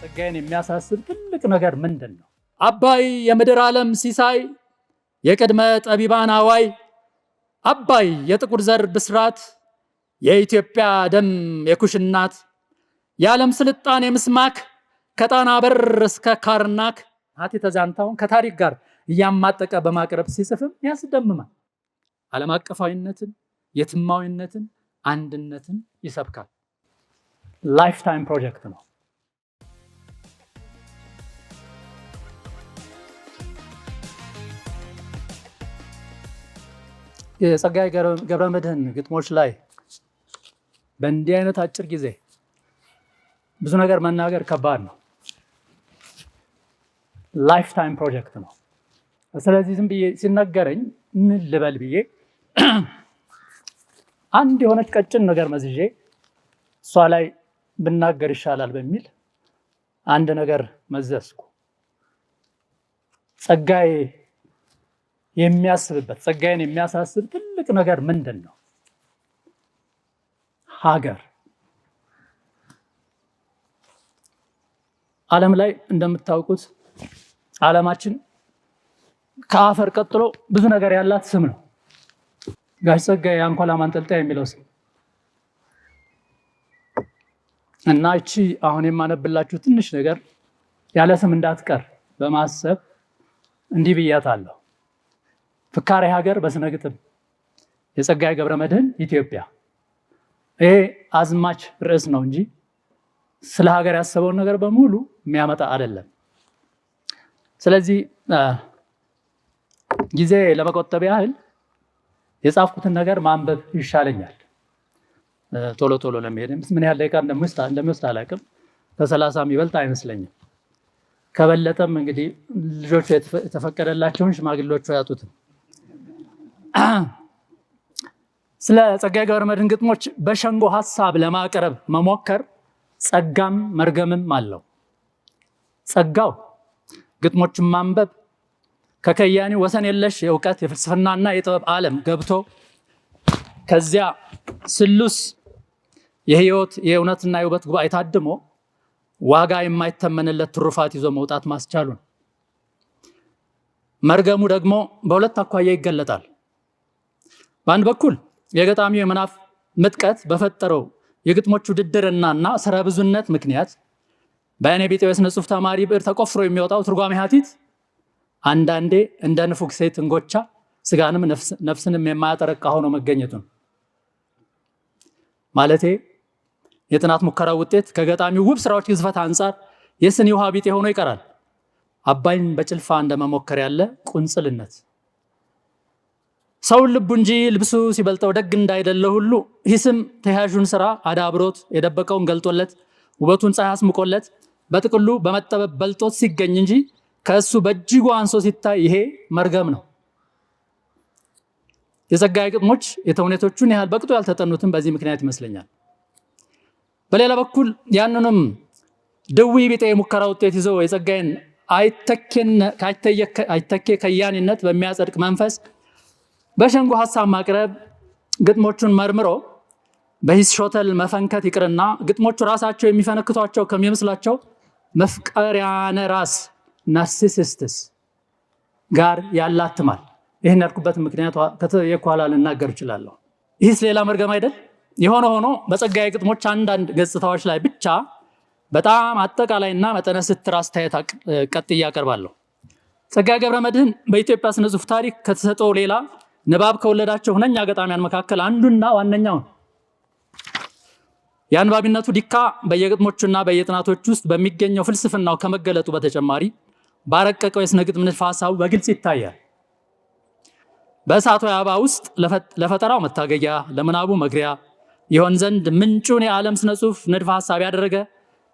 ጸጋዬን የሚያሳስብ ትልቅ ነገር ምንድን ነው? አባይ የምድር ዓለም ሲሳይ የቅድመ ጠቢባን አዋይ አባይ የጥቁር ዘር ብስራት የኢትዮጵያ ደም የኩሽ እናት የዓለም ስልጣኔ ምስማክ ከጣና በር እስከ ካርናክ ሀቲተ ዛንታውን ከታሪክ ጋር እያማጠቀ በማቅረብ ሲጽፍም ያስደምማል። ዓለም አቀፋዊነትን፣ የትማዊነትን፣ አንድነትን ይሰብካል። ላይፍ ታይም ፕሮጀክት ነው። የጸጋዬ ገብረመድኅን ግጥሞች ላይ በእንዲህ አይነት አጭር ጊዜ ብዙ ነገር መናገር ከባድ ነው። ላይፍ ታይም ፕሮጀክት ነው። ስለዚህ ዝም ብዬ ሲነገረኝ ምን ልበል ብዬ አንድ የሆነች ቀጭን ነገር መዝዤ እሷ ላይ ብናገር ይሻላል በሚል አንድ ነገር መዘዝኩ። ጸጋዬ የሚያስብበት ጸጋዬን የሚያሳስብ ትልቅ ነገር ምንድን ነው? ሀገር። ዓለም ላይ እንደምታውቁት ዓለማችን ከአፈር ቀጥሎ ብዙ ነገር ያላት ስም ነው። ጋሽ ጸጋዬ የአንኳላ ማንጠልጠያ የሚለው ስም እና እቺ አሁን የማነብላችሁ ትንሽ ነገር ያለ ስም እንዳትቀር በማሰብ እንዲህ ብያታለሁ። ፍካሬ ሀገር በስነ ግጥም የጸጋዬ ገብረመድኅን ኢትዮጵያ። ይሄ አዝማች ርዕስ ነው እንጂ ስለ ሀገር ያሰበውን ነገር በሙሉ የሚያመጣ አይደለም። ስለዚህ ጊዜ ለመቆጠብ ያህል የጻፍኩትን ነገር ማንበብ ይሻለኛል። ቶሎ ቶሎ ለመሄድ ምን ያህል ደቂቃ እንደሚወስድ አላውቅም። ከ30 የሚበልጥ አይመስለኝም። ከበለጠም እንግዲህ ልጆቹ የተፈቀደላቸውን ሽማግሌዎቹ አያጡትም። ስለ ጸጋዬ ገብረመድኅን ግጥሞች በሸንጎ ሀሳብ ለማቅረብ መሞከር ጸጋም መርገምም አለው። ጸጋው ግጥሞችን ማንበብ ከከያኒው ወሰን የለሽ የእውቀት የፍልስፍናና የጥበብ ዓለም ገብቶ ከዚያ ስሉስ የህይወት የእውነትና የውበት ጉባኤ ታድሞ ዋጋ የማይተመንለት ትሩፋት ይዞ መውጣት ማስቻሉ ነው። መርገሙ ደግሞ በሁለት አኳያ ይገለጣል። በአንድ በኩል የገጣሚው የመናፍ ምጥቀት በፈጠረው የግጥሞች ውድድርና ስረ ብዙነት ምክንያት በእኔ ቢጤው የሥነ ጽሑፍ ተማሪ ብዕር ተቆፍሮ የሚወጣው ትርጓሜ ሀቲት አንዳንዴ እንደ ንፉግ ሴት እንጎቻ ስጋንም ነፍስንም የማያጠረቃ ሆኖ መገኘቱን ማለቴ የጥናት ሙከራ ውጤት ከገጣሚው ውብ ስራዎች ግዝፈት አንጻር የስኒ ውሃ ቢጤ ሆኖ ይቀራል። አባይን በጭልፋ እንደመሞከር ያለ ቁንጽልነት ሰውን ልቡ እንጂ ልብሱ ሲበልጠው ደግ እንዳይደለ ሁሉ ሂስም ተያዡን ስራ አዳብሮት የደበቀውን ገልጦለት ውበቱን ፀሐይ አስምቆለት በጥቅሉ በመጠበብ በልጦት ሲገኝ እንጂ ከእሱ በእጅጉ አንሶ ሲታይ ይሄ መርገም ነው። የጸጋዬ ግጥሞች የተውኔቶቹን ያህል በቅጡ ያልተጠኑትን በዚህ ምክንያት ይመስለኛል። በሌላ በኩል ያንንም ድዊ ቢጤ የሙከራ ውጤት ይዘው የጸጋዬን አይተኬ ከያኒነት በሚያጸድቅ መንፈስ በሸንጎ ሀሳብ ማቅረብ ግጥሞቹን መርምሮ በሂስ ሾተል መፈንከት ይቅርና ግጥሞቹ ራሳቸው የሚፈነክቷቸው ከሚመስላቸው መፍቀሪያነ ራስ ናርሲሲስትስ ጋር ያላትማል። ይህን ያልኩበት ምክንያቱ የኋላ ልናገር እችላለሁ። ይህስ ሌላ መርገም አይደል? የሆነ ሆኖ በጸጋዬ ግጥሞች አንዳንድ ገጽታዎች ላይ ብቻ በጣም አጠቃላይና መጠነ ስትር አስተያየት ቀጥዬ አቀርባለሁ። ጸጋዬ ገብረመድኅን በኢትዮጵያ ስነ ጽሑፍ ታሪክ ከተሰጠው ሌላ ንባብ ከወለዳቸው ሁነኛ ገጣሚያን መካከል አንዱና ዋነኛው ነው። የአንባቢነቱ ዲካ በየግጥሞቹና በየጥናቶች ውስጥ በሚገኘው ፍልስፍናው ከመገለጡ በተጨማሪ ባረቀቀው የስነ ግጥም ንድፈ ሐሳቡ በግልጽ ይታያል። በእሳቱ አበባ ውስጥ ለፈጠራው መታገያ ለምናቡ መግሪያ ይሆን ዘንድ ምንጩን የዓለም ስነ ጽሑፍ ንድፈ ሐሳብ ያደረገ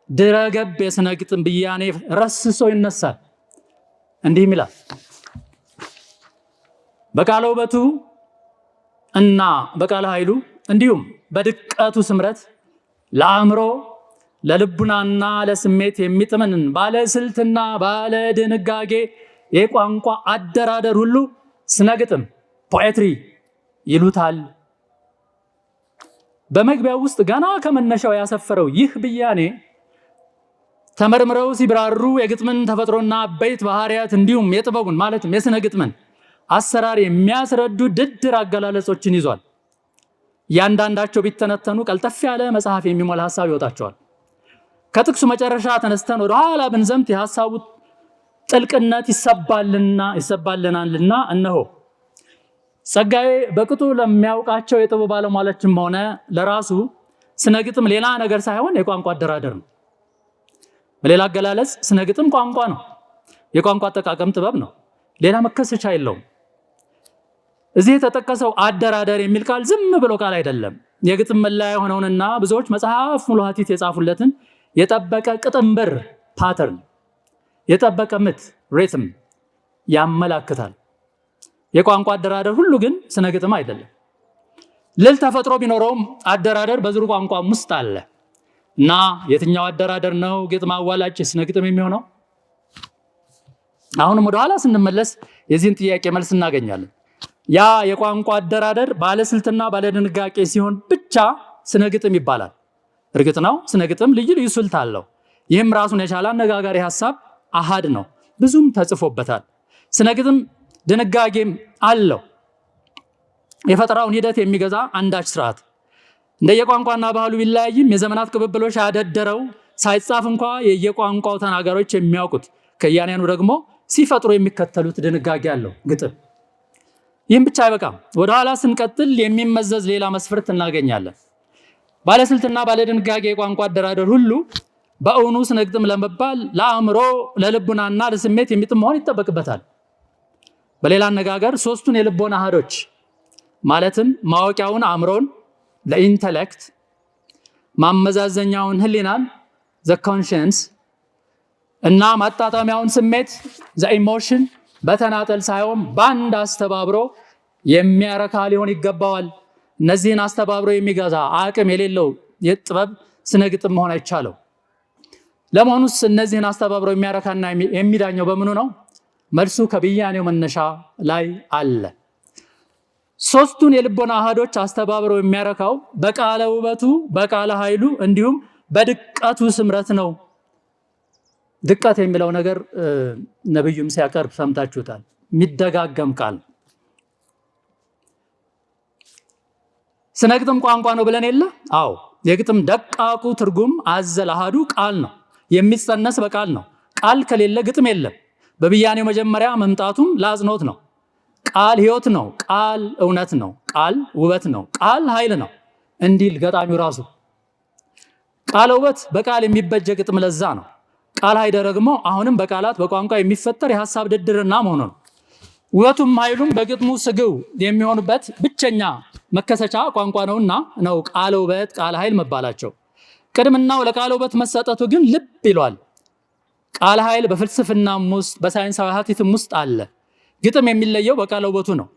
ድረገብ የስነ ግጥም ብያኔ ረስሶ ይነሳል። እንዲህም ይላል። በቃለ ውበቱ እና በቃለ ኃይሉ እንዲሁም በድቀቱ ስምረት ለአእምሮ ለልቡናና ለስሜት የሚጥምን ባለ ስልትና ባለ ድንጋጌ የቋንቋ አደራደር ሁሉ ስነ ግጥም ፖኤትሪ ይሉታል። በመግቢያው ውስጥ ገና ከመነሻው ያሰፈረው ይህ ብያኔ ተመርምረው ሲብራሩ የግጥምን ተፈጥሮና አበይት ባህሪያት እንዲሁም የጥበቡን ማለትም የስነ ግጥምን አሰራር የሚያስረዱ ድድር አገላለጾችን ይዟል። እያንዳንዳቸው ቢተነተኑ ቀልጠፍ ያለ መጽሐፍ የሚሞላ ሐሳብ ይወጣቸዋል። ከጥቅሱ መጨረሻ ተነስተን ወደ ኋላ ብንዘምት የሐሳቡ ጥልቅነት ይሰባልናልና እነሆ ጸጋዬ በቅጡ ለሚያውቃቸው የጥበብ ባለሟሎችም ሆነ ለራሱ ስነ ግጥም ሌላ ነገር ሳይሆን የቋንቋ አደራደር ነው። በሌላ አገላለጽ ስነ ግጥም ቋንቋ ነው፣ የቋንቋ አጠቃቀም ጥበብ ነው። ሌላ መከሰቻ የለውም። እዚህ የተጠቀሰው አደራደር የሚል ቃል ዝም ብሎ ቃል አይደለም። የግጥም መለያ የሆነውንና ብዙዎች መጽሐፍ ሙሉ ሀቲት የጻፉለትን የጠበቀ ቅጥምብር ፓተርን፣ የጠበቀ ምት ሪትም ያመላክታል። የቋንቋ አደራደር ሁሉ ግን ስነ ግጥም አይደለም። ልል ተፈጥሮ ቢኖረውም አደራደር በዝሩ ቋንቋም ውስጥ አለ እና የትኛው አደራደር ነው ግጥም አዋላጭ ስነ ግጥም የሚሆነው? አሁንም ወደ ኋላ ስንመለስ የዚህን ጥያቄ መልስ እናገኛለን። ያ የቋንቋ አደራደር ባለስልትና ባለድንጋጌ ሲሆን ብቻ ስነ ግጥም ይባላል። እርግጥ ነው ስነ ግጥም ልዩ ልዩ ስልት አለው። ይህም ራሱን የቻለ አነጋጋሪ ሐሳብ አሃድ ነው፣ ብዙም ተጽፎበታል። ስነ ግጥም ድንጋጌም አለው፣ የፈጠራውን ሂደት የሚገዛ አንዳች ስርዓት። እንደየቋንቋና ባህሉ ቢለያይም የዘመናት ቅብብሎች ያደደረው ሳይጻፍ እንኳ የየቋንቋው ተናጋሪዎች የሚያውቁት ከያንያኑ ደግሞ ሲፈጥሩ የሚከተሉት ድንጋጌ አለው ግጥም። ይህም ብቻ አይበቃም። ወደ ኋላ ስንቀጥል የሚመዘዝ ሌላ መስፈርት እናገኛለን። ባለስልትና ባለድንጋጌ የቋንቋ አደራደር ሁሉ በእውኑ ስነ ግጥም ለመባል ለአእምሮ ለልቡናና ለስሜት የሚጥም መሆን ይጠበቅበታል። በሌላ አነጋገር ሶስቱን የልቦና አሃዶች ማለትም ማወቂያውን አእምሮን ለኢንተሌክት፣ ማመዛዘኛውን ህሊናን ዘ ኮንሽንስ እና ማጣጣሚያውን ስሜት ዘ ኢሞሽን በተናጠል ሳይሆን በአንድ አስተባብሮ የሚያረካ ሊሆን ይገባዋል። እነዚህን አስተባብሮ የሚገዛ አቅም የሌለው የጥበብ ስነ ግጥም መሆን አይቻለው። ለመሆኑስ እነዚህን አስተባብሮ የሚያረካና የሚዳኘው በምኑ ነው? መልሱ ከብያኔው መነሻ ላይ አለ። ሶስቱን የልቦና አሃዶች አስተባብሮ የሚያረካው በቃለ ውበቱ፣ በቃለ ኃይሉ እንዲሁም በድቀቱ ስምረት ነው። ድቀት የሚለው ነገር ነብዩም ሲያቀርብ ሰምታችሁታል። የሚደጋገም ቃል። ስነ ግጥም ቋንቋ ነው ብለን የለ? አዎ። የግጥም ደቃቁ ትርጉም አዘል አሃዱ ቃል ነው። የሚጸነስ በቃል ነው። ቃል ከሌለ ግጥም የለም። በብያኔው መጀመሪያ መምጣቱም ለአጽንኦት ነው። ቃል ሕይወት ነው። ቃል እውነት ነው። ቃል ውበት ነው። ቃል ኃይል ነው እንዲል ገጣሚው ራሱ። ቃል ውበት በቃል የሚበጀ ግጥም ለዛ ነው። ቃል ኃይል ደግሞ አሁንም በቃላት በቋንቋ የሚፈጠር የሐሳብ ድድርና መሆኑ ነው። ውበቱም ኃይሉም በግጥሙ ስግው የሚሆኑበት ብቸኛ መከሰቻ ቋንቋ ነውና ነው ቃለ ውበት ቃለ ኃይል መባላቸው። ቅድምናው ለቃለ ውበት መሰጠቱ ግን ልብ ይሏል። ቃለ ኃይል በፍልስፍናም ውስጥ በሳይንሳዊ ሀቲትም ውስጥ አለ። ግጥም የሚለየው በቃለ ውበቱ ነው።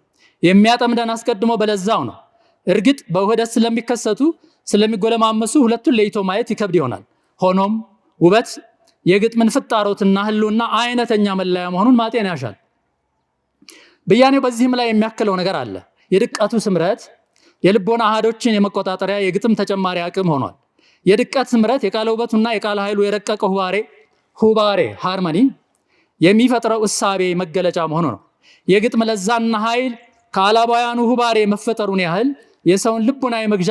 የሚያጠምደን አስቀድሞ በለዛው ነው። እርግጥ በውህደት ስለሚከሰቱ ስለሚጎለማመሱ ሁለቱን ለይቶ ማየት ይከብድ ይሆናል። ሆኖም ውበት የግጥምን ፍጣሮትና ህልውና አይነተኛ መለያ መሆኑን ማጤን ያሻል። ብያኔው በዚህም ላይ የሚያክለው ነገር አለ። የድቀቱ ስምረት የልቦና አሃዶችን የመቆጣጠሪያ የግጥም ተጨማሪ አቅም ሆኗል። የድቀት ስምረት የቃለ ውበቱና የቃለ ኃይሉ የረቀቀ ሁባሬ ሃርመኒ የሚፈጥረው እሳቤ መገለጫ መሆኑ ነው። የግጥም ለዛና ኃይል ከአላባውያኑ ሁባሬ መፈጠሩን ያህል የሰውን ልቡና የመግዣ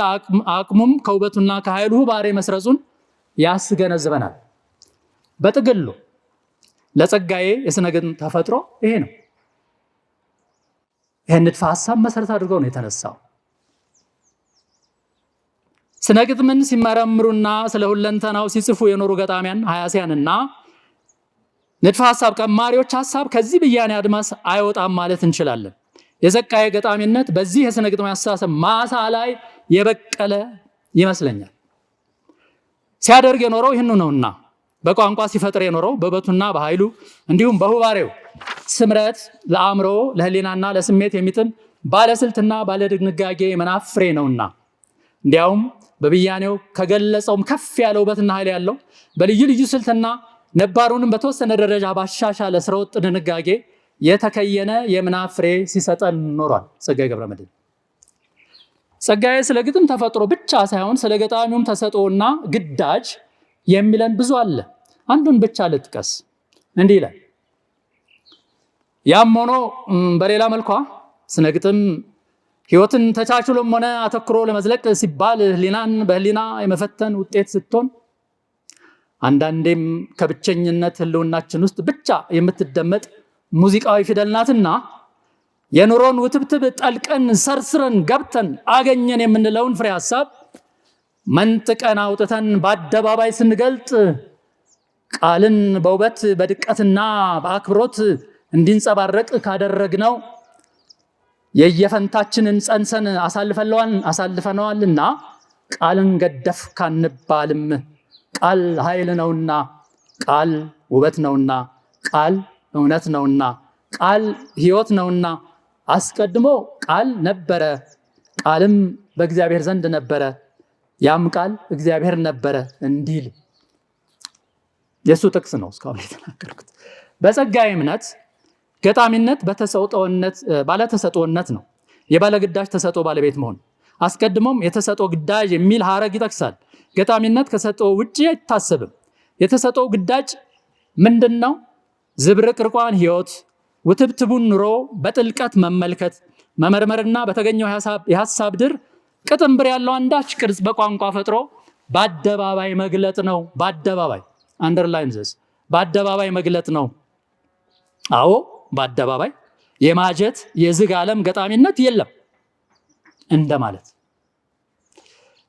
አቅሙም ከውበቱና ከኃይሉ ሁባሬ መስረጹን ያስገነዝበናል። በጥቅሉ ለጸጋዬ የስነ ግጥም ተፈጥሮ ይሄ ነው። ይህን ንድፈ ሐሳብ መሰረት አድርገው ነው የተነሳው። ስነ ግጥምን ሲመረምሩና ስለ ሁለንተናው ሲጽፉ የኖሩ ገጣሚያን ሀያሲያንና ንድፈ ሐሳብ ቀማሪዎች ሐሳብ ከዚህ ብያኔ አድማስ አይወጣም ማለት እንችላለን። የጸጋዬ ገጣሚነት በዚህ የስነ ግጥም አስተሳሰብ ማሳ ላይ የበቀለ ይመስለኛል። ሲያደርግ የኖረው ይህኑ ነውና በቋንቋ ሲፈጥር የኖረው በውበቱና በኃይሉ እንዲሁም በሁባሬው ስምረት ለአእምሮ ለህሊናና ለስሜት የሚጥም ባለስልትና ባለድንጋጌ መናፍሬ ነውና እንዲያውም በብያኔው ከገለጸውም ከፍ ያለ ውበትና ኃይል ያለው በልዩ ልዩ ስልትና ነባሩንም በተወሰነ ደረጃ ባሻሻለ ስረወጥ ድንጋጌ የተከየነ የምናፍሬ ሲሰጠን ኖሯል ጸጋዬ ገብረመድኅን። ጸጋዬ ስለ ግጥም ተፈጥሮ ብቻ ሳይሆን ስለ ገጣሚውም ተሰጥኦና ግዳጅ የሚለን ብዙ አለ። አንዱን ብቻ ልጥቀስ። እንዲህ ይላል። ያም ሆኖ በሌላ መልኳ ስነ ግጥም ህይወትን ተቻችሎም ሆነ አተኩሮ ለመዝለቅ ሲባል ህሊናን በህሊና የመፈተን ውጤት ስትሆን አንዳንዴም ከብቸኝነት ህልውናችን ውስጥ ብቻ የምትደመጥ ሙዚቃዊ ፊደል ናትና የኑሮን ውትብትብ ጠልቀን ሰርስረን ገብተን አገኘን የምንለውን ፍሬ ሐሳብ መንጥቀን አውጥተን በአደባባይ ስንገልጥ ቃልን በውበት በድቀትና በአክብሮት እንዲንጸባረቅ ካደረግነው የየፈንታችንን ጸንሰን አሳልፈነዋልና ቃልን ገደፍ ካንባልም ቃል ኃይል ነውና፣ ቃል ውበት ነውና፣ ቃል እውነት ነውና፣ ቃል ህይወት ነውና አስቀድሞ ቃል ነበረ፣ ቃልም በእግዚአብሔር ዘንድ ነበረ፣ ያም ቃል እግዚአብሔር ነበረ እንዲል የሱ ጥቅስ ነው እስካሁን የተናገርኩት። በጸጋዬ እምነት ገጣሚነት ባለተሰጥኦነት ነው። የባለግዳጅ ተሰጥኦ ባለቤት መሆን። አስቀድሞም የተሰጥኦ ግዳጅ የሚል ሐረግ ይጠቅሳል። ገጣሚነት ከሰጥኦ ውጪ አይታሰብም። የተሰጥኦ ግዳጅ ምንድነው? ዝብርቅርቋን ህይወት ውትብትቡን ኑሮ በጥልቀት መመልከት መመርመርና በተገኘው የሐሳብ ድር ቅጥምብር ያለው አንዳች ቅርጽ በቋንቋ ፈጥሮ በአደባባይ መግለጥ ነው። በአደባባይ አንደርላይን ዘስ በአደባባይ መግለጥ ነው። አዎ በአደባባይ የማጀት የዝግ ዓለም ገጣሚነት የለም እንደማለት።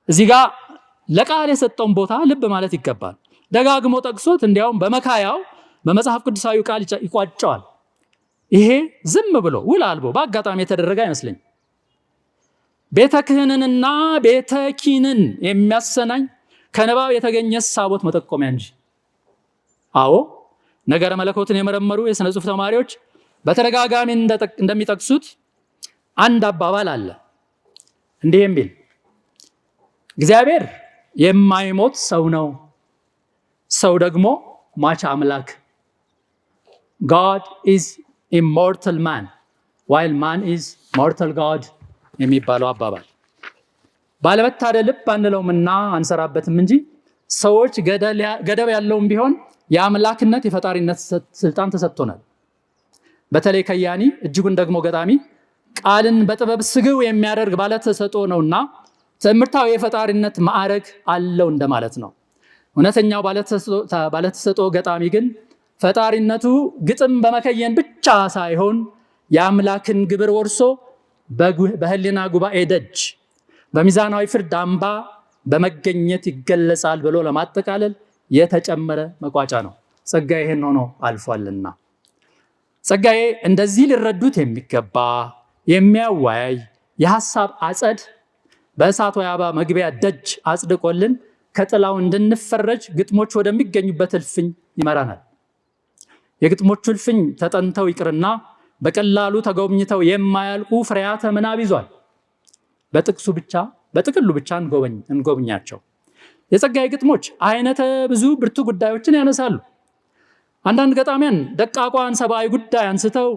እዚህ ጋር ለቃል የሰጠውን ቦታ ልብ ማለት ይገባል። ደጋግሞ ጠቅሶት እንዲያውም በመካያው በመጽሐፍ ቅዱሳዊ ቃል ይቋጨዋል። ይሄ ዝም ብሎ ውል አልቦ በአጋጣሚ የተደረገ አይመስለኝም። ቤተ ክህንንና ቤተ ኪንን የሚያሰናኝ ከንባብ የተገኘ ሳቦት መጠቆሚያ እንጂ። አዎ ነገረ መለኮትን የመረመሩ የሥነ ጽሑፍ ተማሪዎች በተደጋጋሚ እንደሚጠቅሱት አንድ አባባል አለ እንዲህ የሚል፣ እግዚአብሔር የማይሞት ሰው ነው፣ ሰው ደግሞ ሟች አምላክ። God is immortal man while man is mortal God የሚባለው አባባል ባለመታደል ልብ አንለውምና አንሰራበትም እንጂ ሰዎች ገደብ ያለውም ቢሆን የአምላክነት የፈጣሪነት ስልጣን ተሰጥቶናል። በተለይ ከያኒ እጅጉን ደግሞ ገጣሚ ቃልን በጥበብ ስግው የሚያደርግ ባለተሰጥኦ ነውና ትምህርታዊ የፈጣሪነት ማዕረግ አለው እንደማለት ነው። እውነተኛው ባለተሰጥኦ ገጣሚ ግን ፈጣሪነቱ ግጥም በመከየን ብቻ ሳይሆን የአምላክን ግብር ወርሶ በህሊና ጉባኤ ደጅ በሚዛናዊ ፍርድ አምባ በመገኘት ይገለጻል ብሎ ለማጠቃለል የተጨመረ መቋጫ ነው። ጸጋዬ ይህን ሆኖ አልፏልና ጸጋዬ እንደዚህ ሊረዱት የሚገባ የሚያወያይ የሐሳብ አጸድ በእሳት ወያባ መግቢያ ደጅ አጽድቆልን ከጥላው እንድንፈረጅ ግጥሞች ወደሚገኙበት እልፍኝ ይመራናል። የግጥሞቹ እልፍኝ ተጠንተው ይቅርና በቀላሉ ተጎብኝተው የማያልቁ ፍሬያተ ምናብ ይዟል። በጥቅሉ ብቻ እንጎብኛቸው። የጸጋዬ ግጥሞች አይነተ ብዙ ብርቱ ጉዳዮችን ያነሳሉ። አንዳንድ ገጣሚያን ደቃቋን ሰብአዊ ጉዳይ አንስተው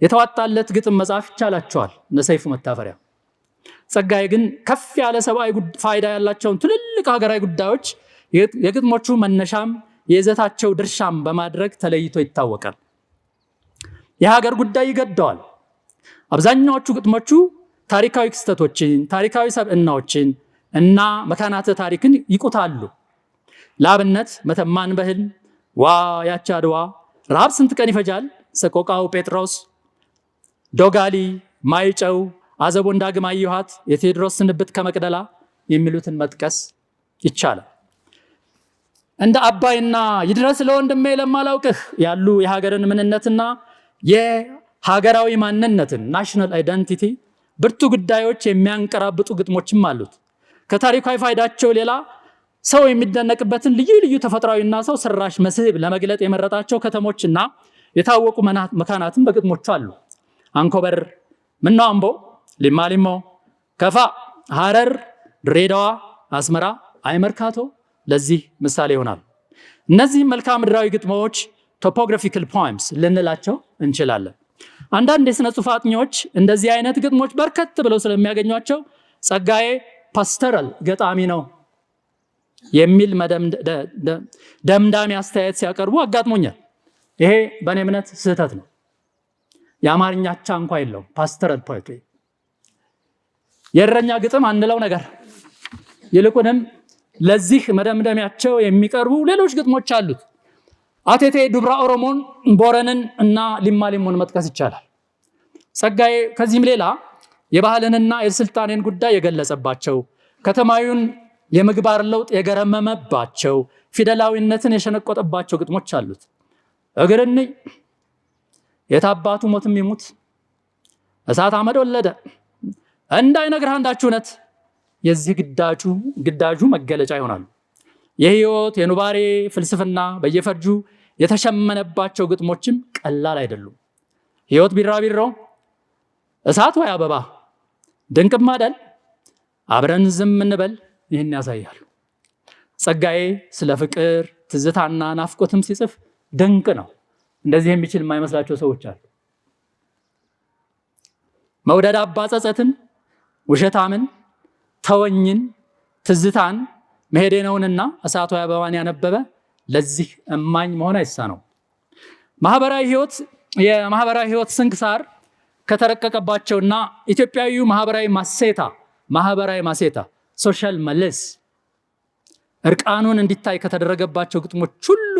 የተዋጣለት ግጥም መጻፍ ይቻላቸዋል፣ እንደ ሰይፉ መታፈሪያ። ጸጋዬ ግን ከፍ ያለ ሰብአዊ ፋይዳ ያላቸውን ትልልቅ ሀገራዊ ጉዳዮች የግጥሞቹ መነሻም የይዘታቸው ድርሻም በማድረግ ተለይቶ ይታወቃል። የሀገር ጉዳይ ይገደዋል። አብዛኛዎቹ ግጥሞቹ ታሪካዊ ክስተቶችን፣ ታሪካዊ ሰብዕናዎችን እና መካናተ ታሪክን ይቁታሉ። ለአብነት መተማን በህልም፣ ዋ ያች አድዋ፣ ረሃብ ስንት ቀን ይፈጃል፣ ሰቆቃው ጴጥሮስ፣ ዶጋሊ፣ ማይጨው፣ አዘቦን ዳግም አየኋት፣ የቴዎድሮስ ስንብት ከመቅደላ የሚሉትን መጥቀስ ይቻላል። እንደ አባይና ይድረስ ለወንድሜ ለማላውቅህ ያሉ የሀገርን ምንነትና የሀገራዊ ማንነትን ናሽናል አይደንቲቲ ብርቱ ጉዳዮች የሚያንቀራብጡ ግጥሞችም አሉት። ከታሪካዊ ፋይዳቸው ሌላ ሰው የሚደነቅበትን ልዩ ልዩ ተፈጥሯዊና ሰው ሰራሽ መስህብ ለመግለጥ የመረጣቸው ከተሞችና የታወቁ መካናትም በግጥሞቹ አሉ። አንኮበር፣ ምነው አምቦ፣ ሊማ ሊሞ፣ ከፋ፣ ሐረር፣ ድሬዳዋ፣ አስመራ፣ አይመርካቶ ለዚህ ምሳሌ ይሆናል። እነዚህ መልክዓ ምድራዊ ግጥሞች ቶፖግራፊካል ፖኤምስ ልንላቸው እንችላለን። አንዳንድ የሥነ ጽሑፍ አጥኚዎች እንደዚህ አይነት ግጥሞች በርከት ብለው ስለሚያገኟቸው ጸጋዬ ፓስተራል ገጣሚ ነው የሚል ደምዳሜ አስተያየት ሲያቀርቡ አጋጥሞኛል። ይሄ በእኔ እምነት ስህተት ነው። የአማርኛ አቻ እንኳ የለውም። ፓስተራል ፖኤትሪ የእረኛ ግጥም አንለው ነገር። ይልቁንም ለዚህ መደምደሚያቸው የሚቀርቡ ሌሎች ግጥሞች አሉት። አቴቴ ዱብራ ኦሮሞን፣ ቦረንን እና ሊማሊሞን መጥቀስ ይቻላል። ጸጋዬ ከዚህም ሌላ የባህልንና የስልጣኔን ጉዳይ የገለጸባቸው፣ ከተማዩን የምግባር ለውጥ የገረመመባቸው፣ ፊደላዊነትን የሸነቆጠባቸው ግጥሞች አሉት። እግርኒ የታባቱ ሞትም ይሙት እሳት አመድ ወለደ እንዳይነግርህ አንዳች እውነት የዚህ ግዳጁ መገለጫ ይሆናሉ። የህይወት የኑባሬ ፍልስፍና በየፈርጁ የተሸመነባቸው ግጥሞችም ቀላል አይደሉም። ህይወት ቢራቢሮ፣ እሳት ወይ አበባ፣ ድንቅም አይደል አብረን ዝም እንበል ይህን ያሳያሉ። ጸጋዬ ስለ ፍቅር ትዝታና ናፍቆትም ሲጽፍ ድንቅ ነው። እንደዚህ የሚችል የማይመስላቸው ሰዎች አሉ። መውደድ አባጸጸትን፣ ውሸታምን፣ ተወኝን፣ ትዝታን መሄዴ ነውንና እሳት ወይ አበባን ያነበበ ለዚህ እማኝ መሆን አይሳነው። የማህበራዊ ህይወት ስንክሳር ከተረቀቀባቸውና ኢትዮጵያዊው ማህበራዊ ማሴታ ሶሻል መለስ እርቃኑን እንዲታይ ከተደረገባቸው ግጥሞች ሁሉ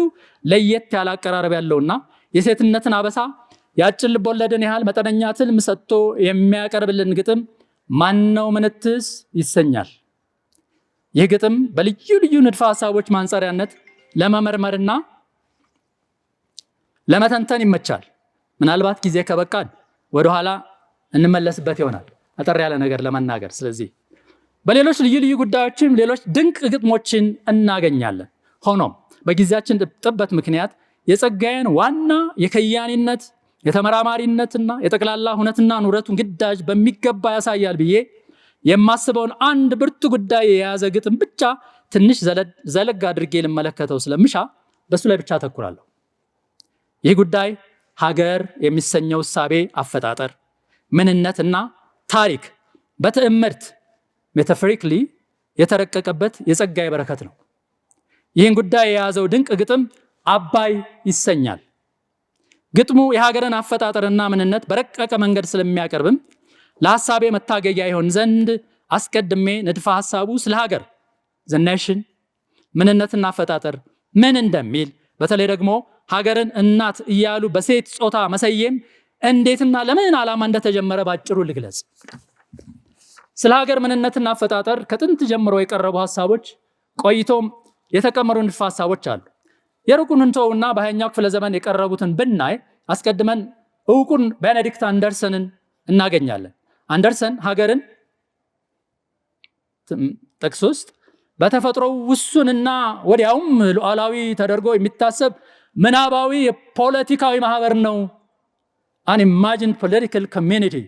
ለየት ያለ አቀራረብ ያለውና የሴትነትን አበሳ የአጭር ልቦለድን ያህል መጠነኛ ትልም ሰጥቶ የሚያቀርብልን ግጥም ማነው ምንትስ ይሰኛል። ይህ ግጥም በልዩ ልዩ ንድፈ ሐሳቦች ማንጸሪያነት ለመመርመርና ለመተንተን ይመቻል። ምናልባት ጊዜ ከበቃን ወደኋላ እንመለስበት ይሆናል አጠር ያለ ነገር ለመናገር። ስለዚህ በሌሎች ልዩ ልዩ ጉዳዮችም ሌሎች ድንቅ ግጥሞችን እናገኛለን። ሆኖም በጊዜያችን ጥበት ምክንያት የጸጋዬን ዋና የከያኒነት የተመራማሪነትና የጠቅላላ ሁነትና ኑረቱን ግዳጅ በሚገባ ያሳያል ብዬ የማስበውን አንድ ብርቱ ጉዳይ የያዘ ግጥም ብቻ ትንሽ ዘለግ አድርጌ ልመለከተው ስለምሻ በሱ ላይ ብቻ አተኩራለሁ። ይህ ጉዳይ ሀገር የሚሰኘው እሳቤ አፈጣጠር፣ ምንነትና ታሪክ በትዕምርት ሜታፎሪክሊ የተረቀቀበት የጸጋዬ በረከት ነው። ይህን ጉዳይ የያዘው ድንቅ ግጥም አባይ ይሰኛል። ግጥሙ የሀገርን አፈጣጠርና ምንነት በረቀቀ መንገድ ስለሚያቀርብም ለሐሳቤ መታገያ ይሆን ዘንድ አስቀድሜ ንድፈ ሐሳቡ ስለ ሀገር ዘኔሽን ምንነትና አፈጣጠር ምን እንደሚል፣ በተለይ ደግሞ ሀገርን እናት እያሉ በሴት ጾታ መሰየም እንዴትና ለምን ዓላማ እንደተጀመረ ባጭሩ ልግለጽ። ስለ ሀገር ምንነትና አፈጣጠር ከጥንት ጀምሮ የቀረቡ ሐሳቦች ቆይቶም የተቀመሩ ንድፈ ሐሳቦች አሉ። የሩቁን እንተውና በ20ኛው ክፍለ ዘመን የቀረቡትን ብናይ አስቀድመን ዕውቁን ቤኔዲክት አንደርሰንን እናገኛለን። አንደርሰን ሀገርን ጥቅስ ውስጥ በተፈጥሮ ውሱንና ወዲያውም ሉዓላዊ ተደርጎ የሚታሰብ ምናባዊ የፖለቲካዊ ማህበር ነው an imagined political community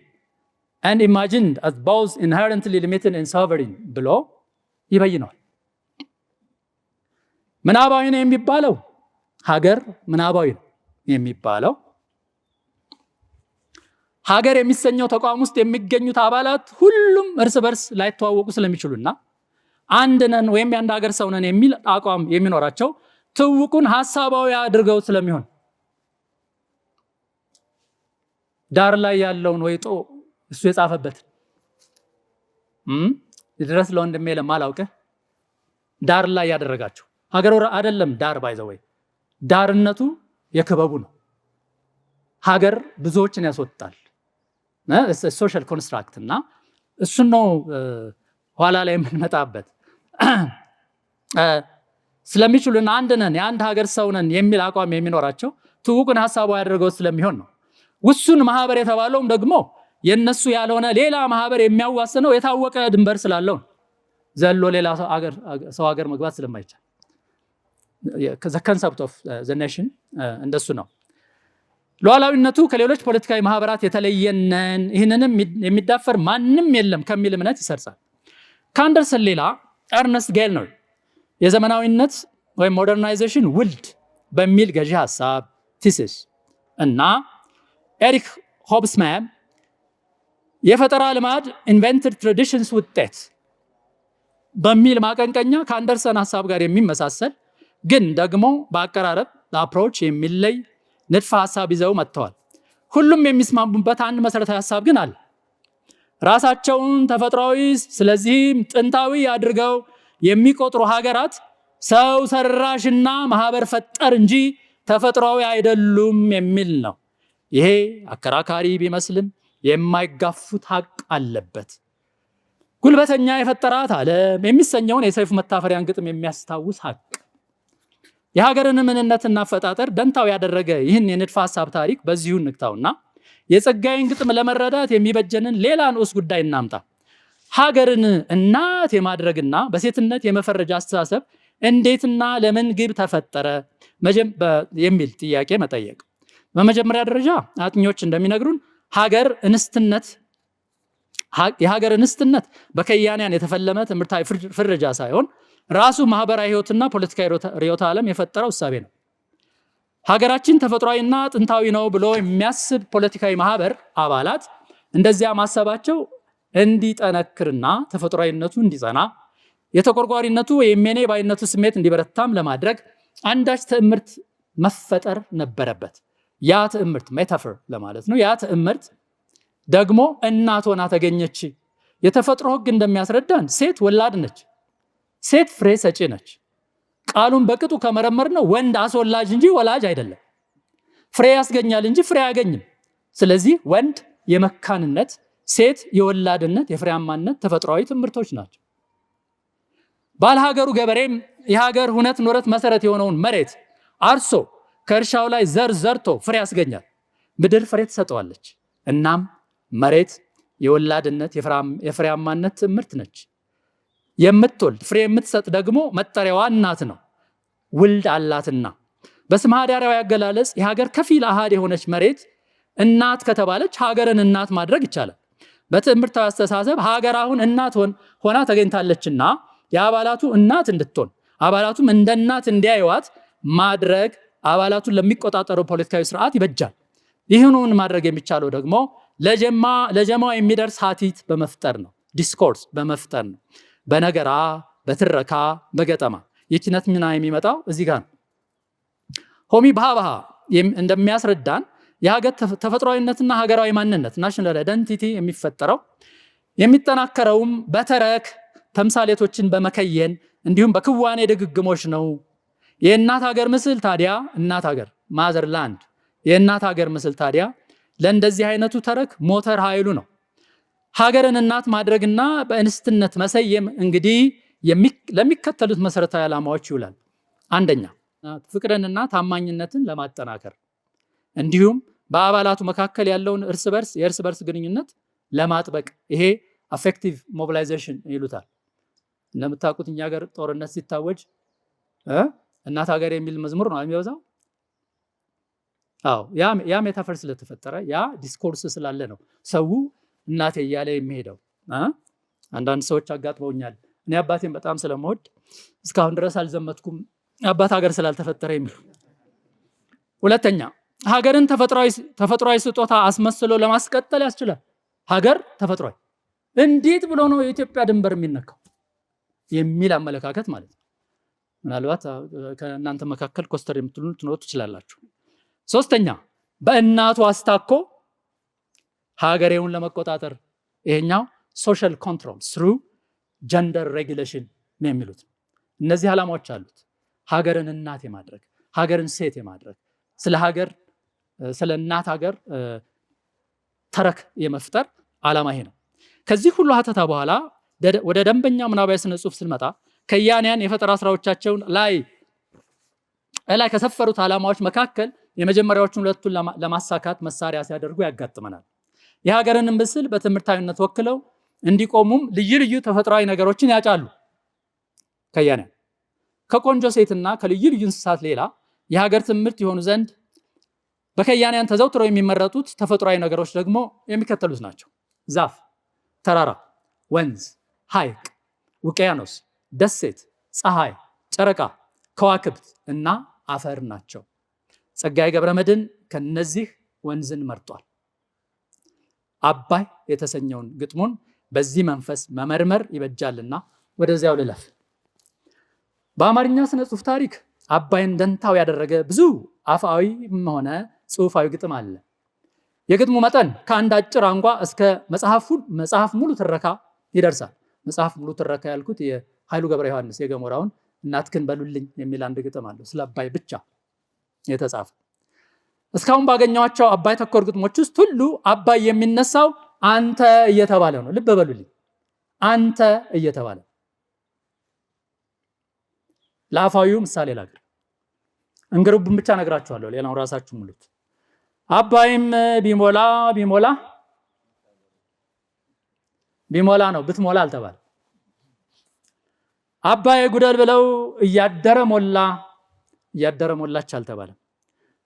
and imagined as both inherently limited and sovereign ብሎ ይበይነዋል። ምናባዊ ነው የሚባለው ሀገር ምናባዊ ነው የሚባለው ሀገር የሚሰኘው ተቋም ውስጥ የሚገኙት አባላት ሁሉም እርስ በርስ ላይተዋወቁ ስለሚችሉና አንድ ነን ወይም የአንድ ሀገር ሰው ነን የሚል አቋም የሚኖራቸው ትውቁን ሐሳባዊ አድርገው ስለሚሆን ዳር ላይ ያለውን ወይጦ እሱ የጻፈበት ድረስ ለወንድሜ ለማላውቅህ ዳር ላይ ያደረጋቸው ሀገር አይደለም። ዳር ባይዘወይ ዳርነቱ የክበቡ ነው። ሀገር ብዙዎችን ያስወጣል። ሶሻል ኮንስትራክት እና እሱን ነው ኋላ ላይ የምንመጣበት። ስለሚችሉና አንድ ነን የአንድ ሀገር ሰው ነን የሚል አቋም የሚኖራቸው ትውቁን ሐሳባዊ አድርገው ስለሚሆን ነው። ውሱን ማህበር የተባለውም ደግሞ የነሱ ያልሆነ ሌላ ማህበር የሚያዋስነው የታወቀ ድንበር ስላለው ዘሎ ሌላ ሰው ሀገር መግባት ስለማይቻል the concept of the nation እንደሱ ነው። ሉዓላዊነቱ ከሌሎች ፖለቲካዊ ማህበራት የተለየነን ይህንንም የሚዳፈር ማንም የለም ከሚል እምነት ይሰርጻል። ከአንደርሰን ሌላ ኤርነስት ጌልነር የዘመናዊነት ወይም ሞደርናይዜሽን ውልድ በሚል ገዢ ሐሳብ ቲሲስ እና ኤሪክ ሆብስማን የፈጠራ ልማድ ኢንቨንትድ ትራዲሽንስ ውጤት በሚል ማቀንቀኛ ከአንደርሰን ሐሳብ ጋር የሚመሳሰል ግን ደግሞ በአቀራረብ አፕሮች የሚለይ ንድፈ ሐሳብ ይዘው መጥተዋል። ሁሉም የሚስማሙበት አንድ መሰረታዊ ሐሳብ ግን አለ። ራሳቸውን ተፈጥሯዊ ስለዚህም ጥንታዊ አድርገው የሚቆጥሩ ሀገራት ሰው ሰራሽና ማህበር ፈጠር እንጂ ተፈጥሯዊ አይደሉም የሚል ነው። ይሄ አከራካሪ ቢመስልም የማይጋፉት ሀቅ አለበት። ጉልበተኛ የፈጠራት ዓለም የሚሰኘውን የሰይፉ መታፈሪያን ግጥም የሚያስታውስ ሀቅ የሀገርን ምንነትና አፈጣጠር ደንታው ያደረገ ይህን የንድፈ ሐሳብ ታሪክ በዚሁ እንግታውና የጸጋዬን ግጥም ለመረዳት የሚበጀንን ሌላ ንዑስ ጉዳይ እናምጣ። ሀገርን እናት የማድረግና በሴትነት የመፈረጃ አስተሳሰብ እንዴትና ለምን ግብ ተፈጠረ የሚል ጥያቄ መጠየቅ። በመጀመሪያ ደረጃ አጥኞች እንደሚነግሩን የሀገር እንስትነት በከያንያን የተፈለመ ትምህርታዊ ፍረጃ ሳይሆን ራሱ ማህበራዊ ህይወትና ፖለቲካዊ ርዕዮተ ዓለም የፈጠረው እሳቤ ነው። ሀገራችን ተፈጥሯዊና ጥንታዊ ነው ብሎ የሚያስብ ፖለቲካዊ ማህበር አባላት እንደዚያ ማሰባቸው እንዲጠነክርና ተፈጥሯዊነቱ እንዲጸና የተቆርቋሪነቱ ወይም የኔ ባይነቱ ስሜት እንዲበረታም ለማድረግ አንዳች ትዕምርት መፈጠር ነበረበት። ያ ትዕምርት ሜታፎር ለማለት ነው። ያ ትዕምርት ደግሞ እናት ሆና ተገኘች። የተፈጥሮ ህግ እንደሚያስረዳን ሴት ወላድ ነች፣ ሴት ፍሬ ሰጪ ነች። ቃሉን በቅጡ ከመረመር ነው ወንድ አስወላጅ እንጂ ወላጅ አይደለም። ፍሬ ያስገኛል እንጂ ፍሬ አያገኝም። ስለዚህ ወንድ የመካንነት፣ ሴት የወላድነት፣ የፍሬያማነት ተፈጥሯዊ ትምህርቶች ናቸው። ባለሀገሩ ገበሬም የሀገር ሁነት ኖረት መሰረት የሆነውን መሬት አርሶ ከእርሻው ላይ ዘር ዘርቶ ፍሬ ያስገኛል። ምድር ፍሬ ትሰጠዋለች። እናም መሬት የወላድነት የፍሬያማነት ትምህርት ነች። የምትወልድ ፍሬ የምትሰጥ ደግሞ መጠሪያዋ እናት ነው፣ ውልድ አላትና። በስመ ሐዳርያዊ አገላለጽ የሀገር ከፊል አሃድ የሆነች መሬት እናት ከተባለች ሀገርን እናት ማድረግ ይቻላል። በትምህርታዊ አስተሳሰብ ሀገር አሁን እናት ሆና ተገኝታለችና የአባላቱ እናት እንድትሆን አባላቱም እንደ እናት እንዲያዩዋት ማድረግ አባላቱን ለሚቆጣጠረው ፖለቲካዊ ስርዓት ይበጃል። ይህንን ማድረግ የሚቻለው ደግሞ ለጀማው የሚደርስ ሀቲት በመፍጠር ነው፣ ዲስኮርስ በመፍጠር ነው። በነገራ፣ በትረካ፣ በገጠማ የኪነት ሚና የሚመጣው እዚህ ጋር ነው። ሆሚ ባሃባሃ እንደሚያስረዳን የሀገር ተፈጥሯዊነትና ሀገራዊ ማንነት ናሽናል አይደንቲቲ የሚፈጠረው የሚጠናከረውም በተረክ ተምሳሌቶችን በመከየን እንዲሁም በክዋኔ ድግግሞች ነው። የእናት ሀገር ምስል ታዲያ እናት ሀገር ማዘርላንድ የእናት ሀገር ምስል ታዲያ ለእንደዚህ አይነቱ ተረክ ሞተር ኃይሉ ነው። ሀገርን እናት ማድረግና በእንስትነት መሰየም እንግዲህ ለሚከተሉት መሰረታዊ ዓላማዎች ይውላል። አንደኛ ፍቅርንና ታማኝነትን ለማጠናከር እንዲሁም በአባላቱ መካከል ያለውን የእርስ በርስ ግንኙነት ለማጥበቅ ይሄ አፌክቲቭ ሞቢላይዜሽን ይሉታል። እንደምታውቁት እኛ ሀገር ጦርነት ሲታወጅ እናት ሀገር የሚል መዝሙር ነው የሚበዛው። ያ ሜታፈር ስለተፈጠረ ያ ዲስኮርስ ስላለ ነው ሰው እናቴ እያለ የሚሄደው። አንዳንድ ሰዎች አጋጥመውኛል እኔ አባቴን በጣም ስለምወድ እስካሁን ድረስ አልዘመትኩም አባት ሀገር ስላልተፈጠረ የሚሉ። ሁለተኛ ሀገርን ተፈጥሯዊ ስጦታ አስመስሎ ለማስቀጠል ያስችላል። ሀገር ተፈጥሯዊ እንዴት ብሎ ነው የኢትዮጵያ ድንበር የሚነካው የሚል አመለካከት ማለት ነው። ምናልባት ከእናንተ መካከል ኮስተር የምትሉ ትኖሩ ትችላላችሁ። ሶስተኛ በእናቱ አስታኮ ሀገሬውን ለመቆጣጠር ይሄኛው ሶሻል ኮንትሮል ስሩ ጀንደር ሬጉሌሽን ነው የሚሉት። እነዚህ ዓላማዎች አሉት። ሀገርን እናት የማድረግ ሀገርን ሴት የማድረግ ስለ እናት ሀገር ተረክ የመፍጠር ዓላማ ይሄ ነው። ከዚህ ሁሉ ሀተታ በኋላ ወደ ደንበኛው ምናባዊ ስነ ጽሁፍ ስንመጣ ከያንያን የፈጠራ ስራዎቻቸውን ላይ ከሰፈሩት ዓላማዎች መካከል የመጀመሪያዎቹን ሁለቱን ለማሳካት መሳሪያ ሲያደርጉ ያጋጥመናል። የሀገርን ምስል በትምህርታዊነት ወክለው እንዲቆሙም ልዩ ልዩ ተፈጥሯዊ ነገሮችን ያጫሉ። ከያንያን ከቆንጆ ሴትና ከልዩ ልዩ እንስሳት ሌላ የሀገር ትምህርት የሆኑ ዘንድ በከያንያን ተዘውትረው የሚመረጡት ተፈጥሯዊ ነገሮች ደግሞ የሚከተሉት ናቸው። ዛፍ፣ ተራራ፣ ወንዝ፣ ሐይቅ፣ ውቅያኖስ፣ ደሴት፣ ፀሐይ፣ ጨረቃ፣ ከዋክብት እና አፈር ናቸው። ጸጋዬ ገብረመድኅን ከነዚህ ወንዝን መርጧል። አባይ የተሰኘውን ግጥሙን በዚህ መንፈስ መመርመር ይበጃልና ወደዚያው ልለፍ። በአማርኛ ስነ ጽሁፍ ታሪክ አባይን ደንታው ያደረገ ብዙ አፍአዊም ሆነ ጽሁፋዊ ግጥም አለ። የግጥሙ መጠን ከአንድ አጭር አንጓ እስከ መጽሐፍ ሙሉ ትረካ ይደርሳል። መጽሐፍ ሙሉ ትረካ ያልኩት የኃይሉ ገብረ ዮሐንስ የገሞራውን እናትክን በሉልኝ የሚል አንድ ግጥም አለው፣ ስለ አባይ ብቻ የተጻፈ። እስካሁን ባገኘኋቸው አባይ ተኮር ግጥሞች ውስጥ ሁሉ አባይ የሚነሳው አንተ እየተባለ ነው። ልብ በሉልኝ፣ አንተ እየተባለ። ለአፋዊው ምሳሌ ላግር፣ እንግሩብን ብቻ ነግራችኋለሁ፣ ሌላውን ራሳችሁ ሙሉት። አባይም ቢሞላ ቢሞላ ቢሞላ ነው፣ ብትሞላ አልተባለ። አባይ ጉደል ብለው እያደረ ሞላ፣ እያደረ ሞላች አልተባለም።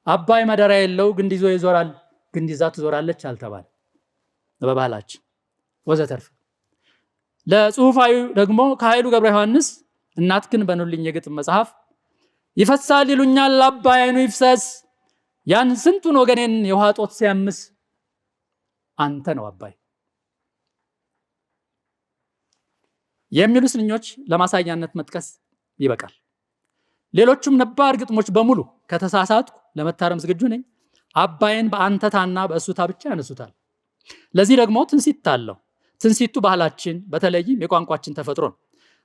አባይ መደሪያ የለው ግንድ ይዞ ይዞራል፣ ግንድ ይዛ ትዞራለች አልተባለ በባህላችን ወዘተርፈ። ለጽሁፋዊ ደግሞ ከኃይሉ ገብረ ዮሐንስ እናትክን በሉልኝ የግጥም መጽሐፍ ይፈሳል ይሉኛል አባይ አይኑ ይፍሰስ፣ ያን ስንቱን ወገኔን የውሃ ጦት ሲያምስ፣ አንተ ነው አባይ የሚሉ ስንኞች ለማሳያነት መጥቀስ ይበቃል። ሌሎቹም ነባር ግጥሞች በሙሉ ከተሳሳትኩ ለመታረም ዝግጁ ነኝ። አባይን በአንተታና በእሱታ ብቻ ያነሱታል። ለዚህ ደግሞ ትንሲት አለው። ትንሲቱ ባህላችን በተለይም የቋንቋችን ተፈጥሮ ነው።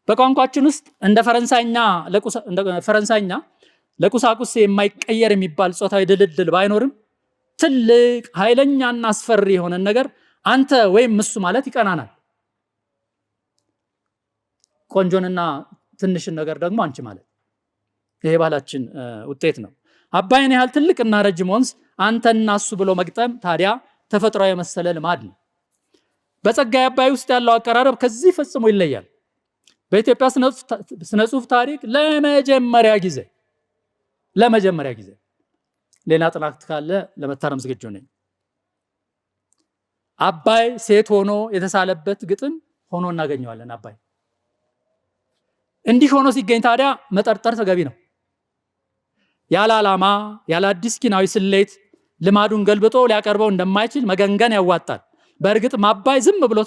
በቋንቋችን ውስጥ እንደ ፈረንሳይኛ ለቁሳቁስ የማይቀየር የሚባል ጾታዊ ድልድል ባይኖርም ትልቅ ኃይለኛና አስፈሪ የሆነን ነገር አንተ ወይም እሱ ማለት ይቀናናል። ቆንጆንና ትንሽን ነገር ደግሞ አንቺ ማለት፣ ይሄ ባህላችን ውጤት ነው። አባይን ያህል ትልቅና ረጅም ወንዝ አንተና እሱ ብሎ መግጠም ታዲያ ተፈጥሯዊ የመሰለ ልማድ ነው። በጸጋዬ አባይ ውስጥ ያለው አቀራረብ ከዚህ ፈጽሞ ይለያል። በኢትዮጵያ ስነ ጽሁፍ ታሪክ ለመጀመሪያ ጊዜ ሌላ ጥናት ካለ ለመታረም ዝግጁ ነኝ። አባይ ሴት ሆኖ የተሳለበት ግጥም ሆኖ እናገኘዋለን። አባይ እንዲህ ሆኖ ሲገኝ ታዲያ መጠርጠር ተገቢ ነው። ያለ ዓላማ ያለ አዲስ ኪናዊ ስሌት ልማዱን ገልብጦ ሊያቀርበው እንደማይችል መገንገን ያዋጣል። በእርግጥም አባይ ዝም ብሎ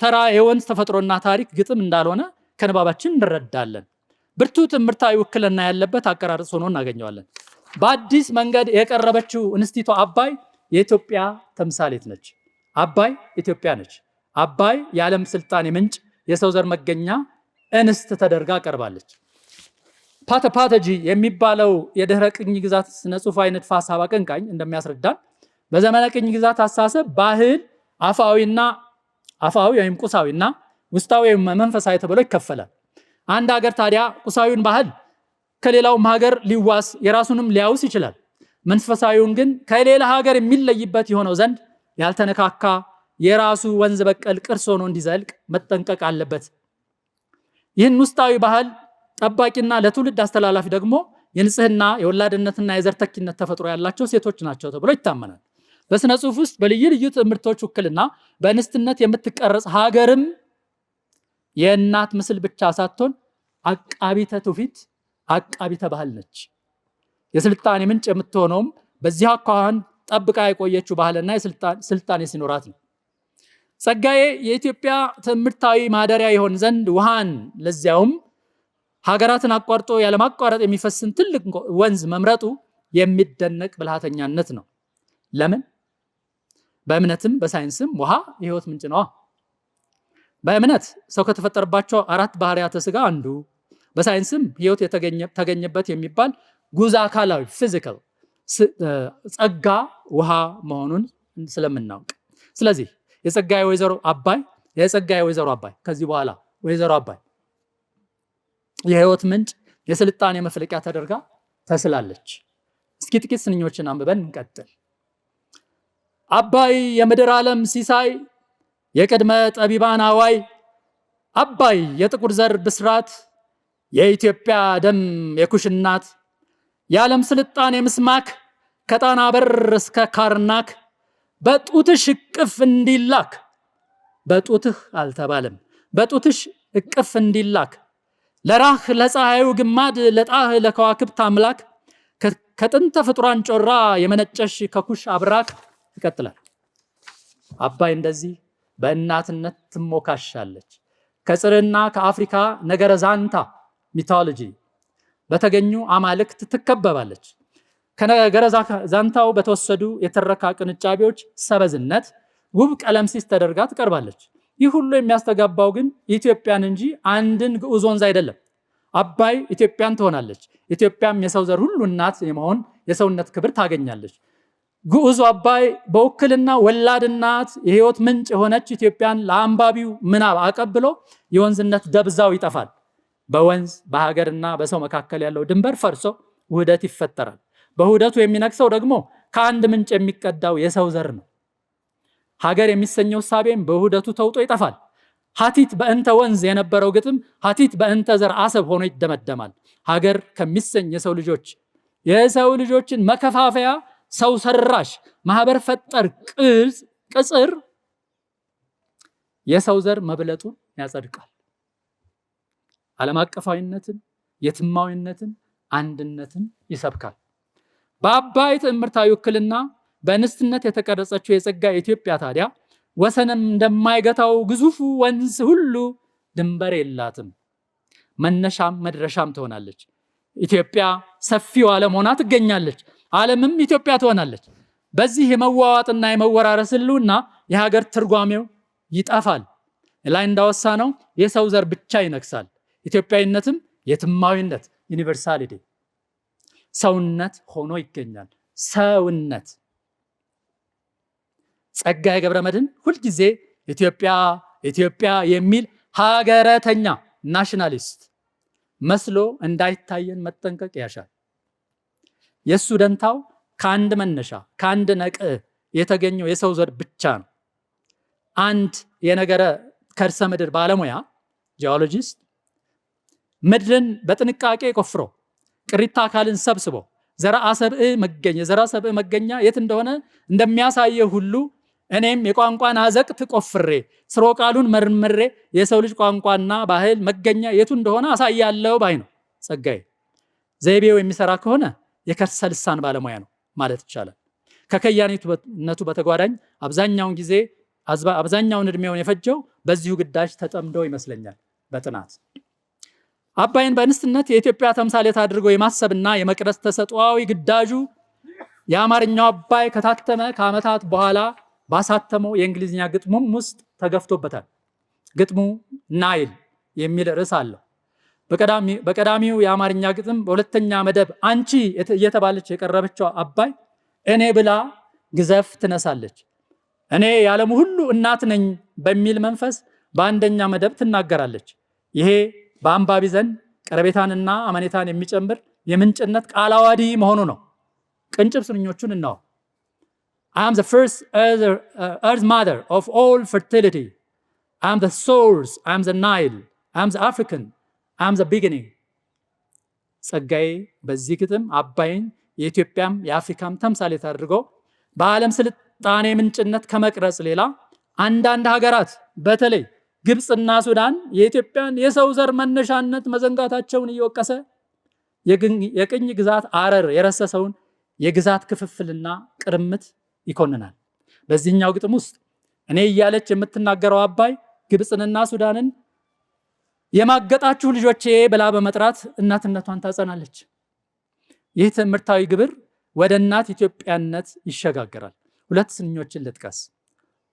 ተራ የወንዝ ተፈጥሮና ታሪክ ግጥም እንዳልሆነ ከንባባችን እንረዳለን። ብርቱ ትምህርታዊ ውክልና ያለበት አቀራረጽ ሆኖ እናገኘዋለን። በአዲስ መንገድ የቀረበችው እንስቲቷ አባይ የኢትዮጵያ ተምሳሌት ነች። አባይ ኢትዮጵያ ነች። አባይ የዓለም ስልጣኔ ምንጭ፣ የሰው ዘር መገኛ እንስት ተደርጋ ቀርባለች። ፓተጂ የሚባለው የድህረ ቅኝ ግዛት ስነ ጽሁፋዊ ንድፈ ሐሳብ አቀንቃኝ እንደሚያስረዳን በዘመነ ቅኝ ግዛት አስተሳሰብ ባህል አፋዊ ወይም ቁሳዊና ውስጣዊ ወይም መንፈሳዊ ተብሎ ይከፈላል። አንድ ሀገር ታዲያ ቁሳዊውን ባህል ከሌላውም ሀገር ሊዋስ የራሱንም ሊያውስ ይችላል። መንፈሳዊውን ግን ከሌላ ሀገር የሚለይበት የሆነው ዘንድ ያልተነካካ የራሱ ወንዝ በቀል ቅርስ ሆኖ እንዲዘልቅ መጠንቀቅ አለበት። ይህን ውስጣዊ ባህል ጠባቂና ለትውልድ አስተላላፊ ደግሞ የንጽህና የወላድነትና የዘር ተኪነት ተፈጥሮ ያላቸው ሴቶች ናቸው ተብሎ ይታመናል። በስነ ጽሁፍ ውስጥ በልዩ ልዩ ትምህርቶች ውክልና በእንስትነት የምትቀረጽ ሀገርም የእናት ምስል ብቻ ሳትሆን አቃቢተ ትውፊት፣ አቃቢተ ባህል ነች። የስልጣኔ ምንጭ የምትሆነውም በዚህ አኳኋን ጠብቃ የቆየችው ባህልና ስልጣኔ ሲኖራት ነው። ጸጋዬ የኢትዮጵያ ትምህርታዊ ማደሪያ ይሆን ዘንድ ውሃን ለዚያውም ሀገራትን አቋርጦ ያለማቋረጥ የሚፈስን ትልቅ ወንዝ መምረጡ የሚደነቅ ብልሃተኛነት ነው። ለምን? በእምነትም በሳይንስም ውሃ የህይወት ምንጭ ነዋ። በእምነት ሰው ከተፈጠረባቸው 4 ባህሪያተ ስጋ አንዱ፣ በሳይንስም ህይወት ተገኘበት የሚባል ጉዝ አካላዊ ፊዚካል ጸጋ ውሃ መሆኑን ስለምናውቅ፣ ስለዚህ የጸጋዬ ወይዘሮ አባይ ከዚህ በኋላ ወይዘሮ አባይ የህይወት ምንጭ የስልጣኔ መፍለቂያ ተደርጋ ተስላለች። እስኪ ጥቂት ስንኞችን አንብበን እንቀጥል። አባይ የምድር ዓለም ሲሳይ የቅድመ ጠቢባን አዋይ፣ አባይ የጥቁር ዘር ብስራት የኢትዮጵያ ደም የኩሽ እናት፣ የዓለም ስልጣኔ ምስማክ ከጣና በር እስከ ካርናክ፣ በጡትሽ እቅፍ እንዲላክ፣ በጡትህ አልተባለም፣ በጡትሽ እቅፍ እንዲላክ፣ ለራህ ለፀሐዩ ግማድ ለጣህ ለከዋክብት አምላክ፣ ከጥንተ ፍጡራን ጮራ የመነጨሽ ከኩሽ አብራክ። ይቀጥላል። አባይ እንደዚህ በእናትነት ትሞካሻለች። ከጽርና ከአፍሪካ ነገረ ዛንታ ሚቶሎጂ በተገኙ አማልክት ትከበባለች። ከነገረ ዛንታው በተወሰዱ የትረካ ቅንጫቢዎች ሰበዝነት ውብ ቀለምሲስ ተደርጋ ትቀርባለች። ይህ ሁሉ የሚያስተጋባው ግን ኢትዮጵያን እንጂ አንድን ግዑዝ ወንዝ አይደለም። አባይ ኢትዮጵያን ትሆናለች። ኢትዮጵያም የሰው ዘር ሁሉ እናት የመሆን የሰውነት ክብር ታገኛለች። ግዑዙ አባይ በውክልና ወላድ እናት የህይወት ምንጭ የሆነች ኢትዮጵያን ለአንባቢው ምናብ አቀብሎ የወንዝነት ደብዛው ይጠፋል። በወንዝ በሀገርና በሰው መካከል ያለው ድንበር ፈርሶ ውህደት ይፈጠራል። በውህደቱ የሚነግሰው ደግሞ ከአንድ ምንጭ የሚቀዳው የሰው ዘር ነው። ሀገር የሚሰኘው እሳቤም በውህደቱ ተውጦ ይጠፋል። ሀቲት በእንተ ወንዝ የነበረው ግጥም ሀቲት በእንተ ዘር አሰብ ሆኖ ይደመደማል። ሀገር ከሚሰኝ የሰው ልጆችን መከፋፈያ ሰው ሰራሽ ማህበር ፈጠር ቅጽር የሰው ዘር መብለጡን ያጸድቃል። ዓለም አቀፋዊነትን፣ የትማዊነትን፣ አንድነትን ይሰብካል። በአባይ ትዕምርታዊ ውክልና በእንስትነት የተቀረጸችው የጸጋዬ ኢትዮጵያ ታዲያ ወሰንም እንደማይገታው ግዙፉ ወንዝ ሁሉ ድንበር የላትም፣ መነሻም መድረሻም ትሆናለች። ኢትዮጵያ ሰፊው ዓለም ሆና ትገኛለች። ዓለምም ኢትዮጵያ ትሆናለች። በዚህ የመዋዋጥና የመወራረስ ህልውና የሀገር ትርጓሜው ይጠፋል። ላይ እንዳወሳ ነው የሰው ዘር ብቻ ይነግሳል። ኢትዮጵያዊነትም የትማዊነት ዩኒቨርሳሊቲ ሰውነት ሆኖ ይገኛል። ሰውነት ጸጋዬ ገብረመድኅን ሁልጊዜ ኢትዮጵያ ኢትዮጵያ የሚል ሀገረተኛ ናሽናሊስት መስሎ እንዳይታየን መጠንቀቅ ያሻል። የእሱ ደንታው ከአንድ መነሻ ከአንድ ነቅዕ የተገኘው የሰው ዘር ብቻ ነው። አንድ የነገረ ከርሰ ምድር ባለሙያ ጂኦሎጂስት ምድርን በጥንቃቄ ቆፍሮ ቅሪታ አካልን ሰብስቦ ዘርአ ሰብእ መገኛ የት እንደሆነ እንደሚያሳየው ሁሉ እኔም የቋንቋን አዘቅት ቆፍሬ ስሮ ቃሉን መርምሬ የሰው ልጅ ቋንቋና ባህል መገኛ የቱ እንደሆነ አሳያለሁ ባይ ነው ጸጋዬ። ዘይቤው የሚሰራ ከሆነ የከርሰ ልሳን ባለሙያ ነው ማለት ይቻላል። ከከያኒነቱ በተጓዳኝ አብዛኛውን እድሜውን የፈጀው በዚሁ ግዳጅ ተጠምዶ ይመስለኛል በጥናት። አባይን በእንስትነት የኢትዮጵያ ተምሳሌት አድርጎ የማሰብና የመቅረጽ ተሰጥኦአዊ ግዳጁ የአማርኛው አባይ ከታተመ ከዓመታት በኋላ ባሳተመው የእንግሊዝኛ ግጥሙም ውስጥ ተገፍቶበታል። ግጥሙ ናይል የሚል ርዕስ አለው። በቀዳሚው የአማርኛ ግጥም በሁለተኛ መደብ አንቺ እየተባለች የቀረበችው አባይ እኔ ብላ ግዘፍ ትነሳለች። እኔ የዓለሙ ሁሉ እናት ነኝ በሚል መንፈስ በአንደኛ መደብ ትናገራለች። ይሄ በአንባቢ ዘንድ ቀረቤታንና አመኔታን የሚጨምር የምንጭነት ቃለ ዓዋዲ መሆኑ ነው። ቅንጭብ ስንኞቹን እናው። I am the first earth mother of all fertility. I am the source, I am the Nile, I am the African, I am the beginning. ጸጋዬ በዚህ ግጥም አባይን የኢትዮጵያም የአፍሪካም ተምሳሌት አድርጎ በዓለም ስልጣኔ ምንጭነት ከመቅረጽ ሌላ አንዳንድ ሀገራት በተለይ ግብፅና ሱዳን የኢትዮጵያን የሰው ዘር መነሻነት መዘንጋታቸውን እየወቀሰ የቅኝ ግዛት አረር የረሰሰውን የግዛት ክፍፍልና ቅርምት ይኮንናል። በዚህኛው ግጥም ውስጥ እኔ እያለች የምትናገረው አባይ ግብፅንና ሱዳንን የማገጣችሁ ልጆቼ ብላ በመጥራት እናትነቷን ታጸናለች። ይህ ትምህርታዊ ግብር ወደ እናት ኢትዮጵያነት ይሸጋገራል። ሁለት ስንኞችን ልጥቀስ።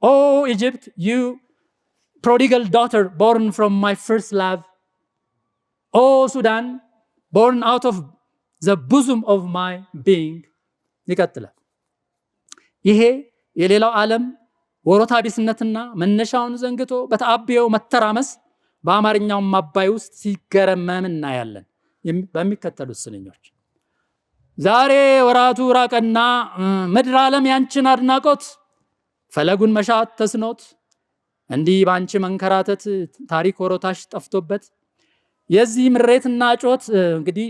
ኦ ኢጅፕት ዩ prodigal daughter born from my first love. ኦ ሱዳን born out of the bosom of my being. ይቀጥላል። ይሄ የሌላው ዓለም ወሮታ ቢስነትና መነሻውን ዘንግቶ በተአብየው መተራመስ በአማርኛውም አባይ ውስጥ ሲገረመም እናያለን በሚከተሉት ስንኞች። ዛሬ ወራቱ ራቀና ምድር ዓለም ያንቺን አድናቆት ፈለጉን መሻት ተስኖት እንዲህ ባንቺ መንከራተት ታሪክ ወሮታሽ ጠፍቶበት የዚህ ምሬትና ጮት እንግዲህ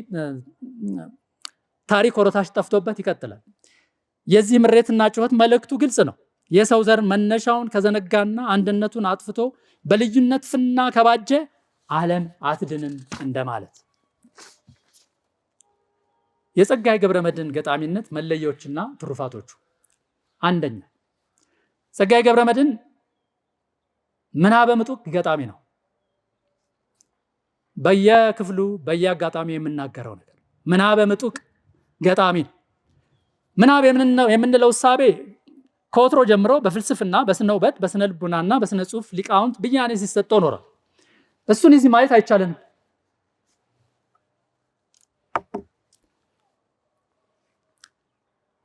ታሪክ ወሮታሽ ጠፍቶበት ይቀጥላል። የዚህ ምሬትና ጮት መልእክቱ ግልጽ ነው። የሰው ዘር መነሻውን ከዘነጋና አንድነቱን አጥፍቶ በልዩነት ፍና ከባጀ ዓለም አትድንም እንደማለት። የጸጋዬ ገብረመድኅን ገጣሚነት መለያዎችና ትሩፋቶቹ። አንደኛ፣ ጸጋዬ ገብረመድኅን ምናበ ምጡቅ ገጣሚ ነው። በየክፍሉ በየአጋጣሚ የምናገረው ነገር ምናበ ምጡቅ ገጣሚ ነው። ምናብ የምንለው እሳቤ ከወትሮ ጀምሮ በፍልስፍና፣ በስነ ውበት፣ በስነ ልቡናና በስነ ጽሁፍ ሊቃውንት ብያኔ ሲሰጠው ኖሯል። እሱን እዚህ ማየት አይቻልም።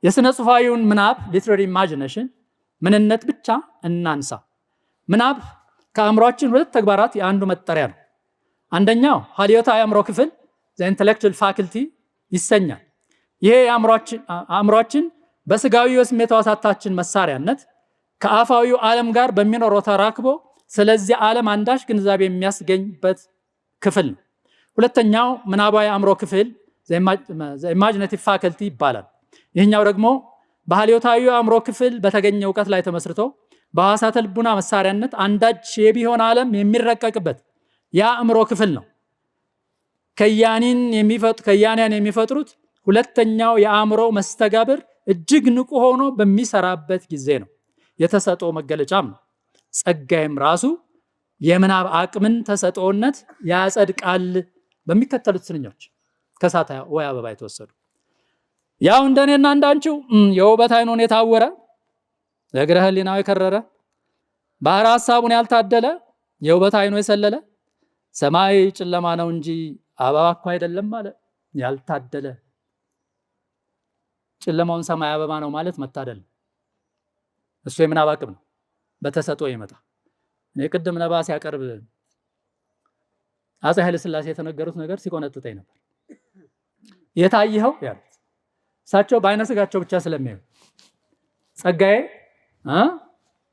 የስነ ጽሁፋዊውን ምናብ ሊትራሪ ኢማጂኔሽን ምንነት ብቻ እናንሳ። ምናብ ከአእምሯችን ሁለት ተግባራት የአንዱ መጠሪያ ነው። አንደኛው ሀልዮታ የአእምሮ ክፍል ኢንተሌክቹዋል ፋክልቲ ይሰኛል። ይሄ አእምሯችን በስጋዊ የስሜት ሕዋሳታችን መሳሪያነት ከአፋዊው ዓለም ጋር በሚኖረው ተራክቦ ስለዚህ ዓለም አንዳች ግንዛቤ የሚያስገኝበት ክፍል ነው። ሁለተኛው ምናባዊ አእምሮ ክፍል ኢማጂኔቲቭ ፋክልቲ ይባላል። ይህኛው ደግሞ በሀልዮታዊ አእምሮ ክፍል በተገኘ እውቀት ላይ ተመስርቶ በሕዋሳተ ልቡና መሳሪያነት አንዳች የቢሆን ዓለም የሚረቀቅበት የአእምሮ ክፍል ነው። ከያንያን የሚፈጥሩት ሁለተኛው የአእምሮ መስተጋብር እጅግ ንቁ ሆኖ በሚሰራበት ጊዜ ነው። የተሰጥኦ መገለጫም ነው። ጸጋዬም ራሱ የምናብ አቅምን ተሰጥኦነት ያጸድቃል። በሚከተሉት ስንኞች ከእሳተ ወይ አበባ የተወሰዱ ያው እንደኔና እንዳንቺው የውበት አይኑን የታወረ እግረ ህሊናው የከረረ ባህር ሐሳቡን ያልታደለ የውበት አይኑ የሰለለ ሰማይ ጨለማ ነው እንጂ አበባ እኮ አይደለም አለ ያልታደለ። ጨለማውን ሰማይ አበባ ነው ማለት መታደል። እሱ የምናብ አቅም ነው፣ በተሰጥኦ ይመጣ። እኔ ቅድም ነባ ሲያቀርብ አፄ ኃይለ ሥላሴ የተነገሩት ነገር ሲቆነጥጠኝ ነበር። የታየኸው ያሉት እሳቸው በአይነ ስጋቸው ብቻ ስለሚያዩ ጸጋዬ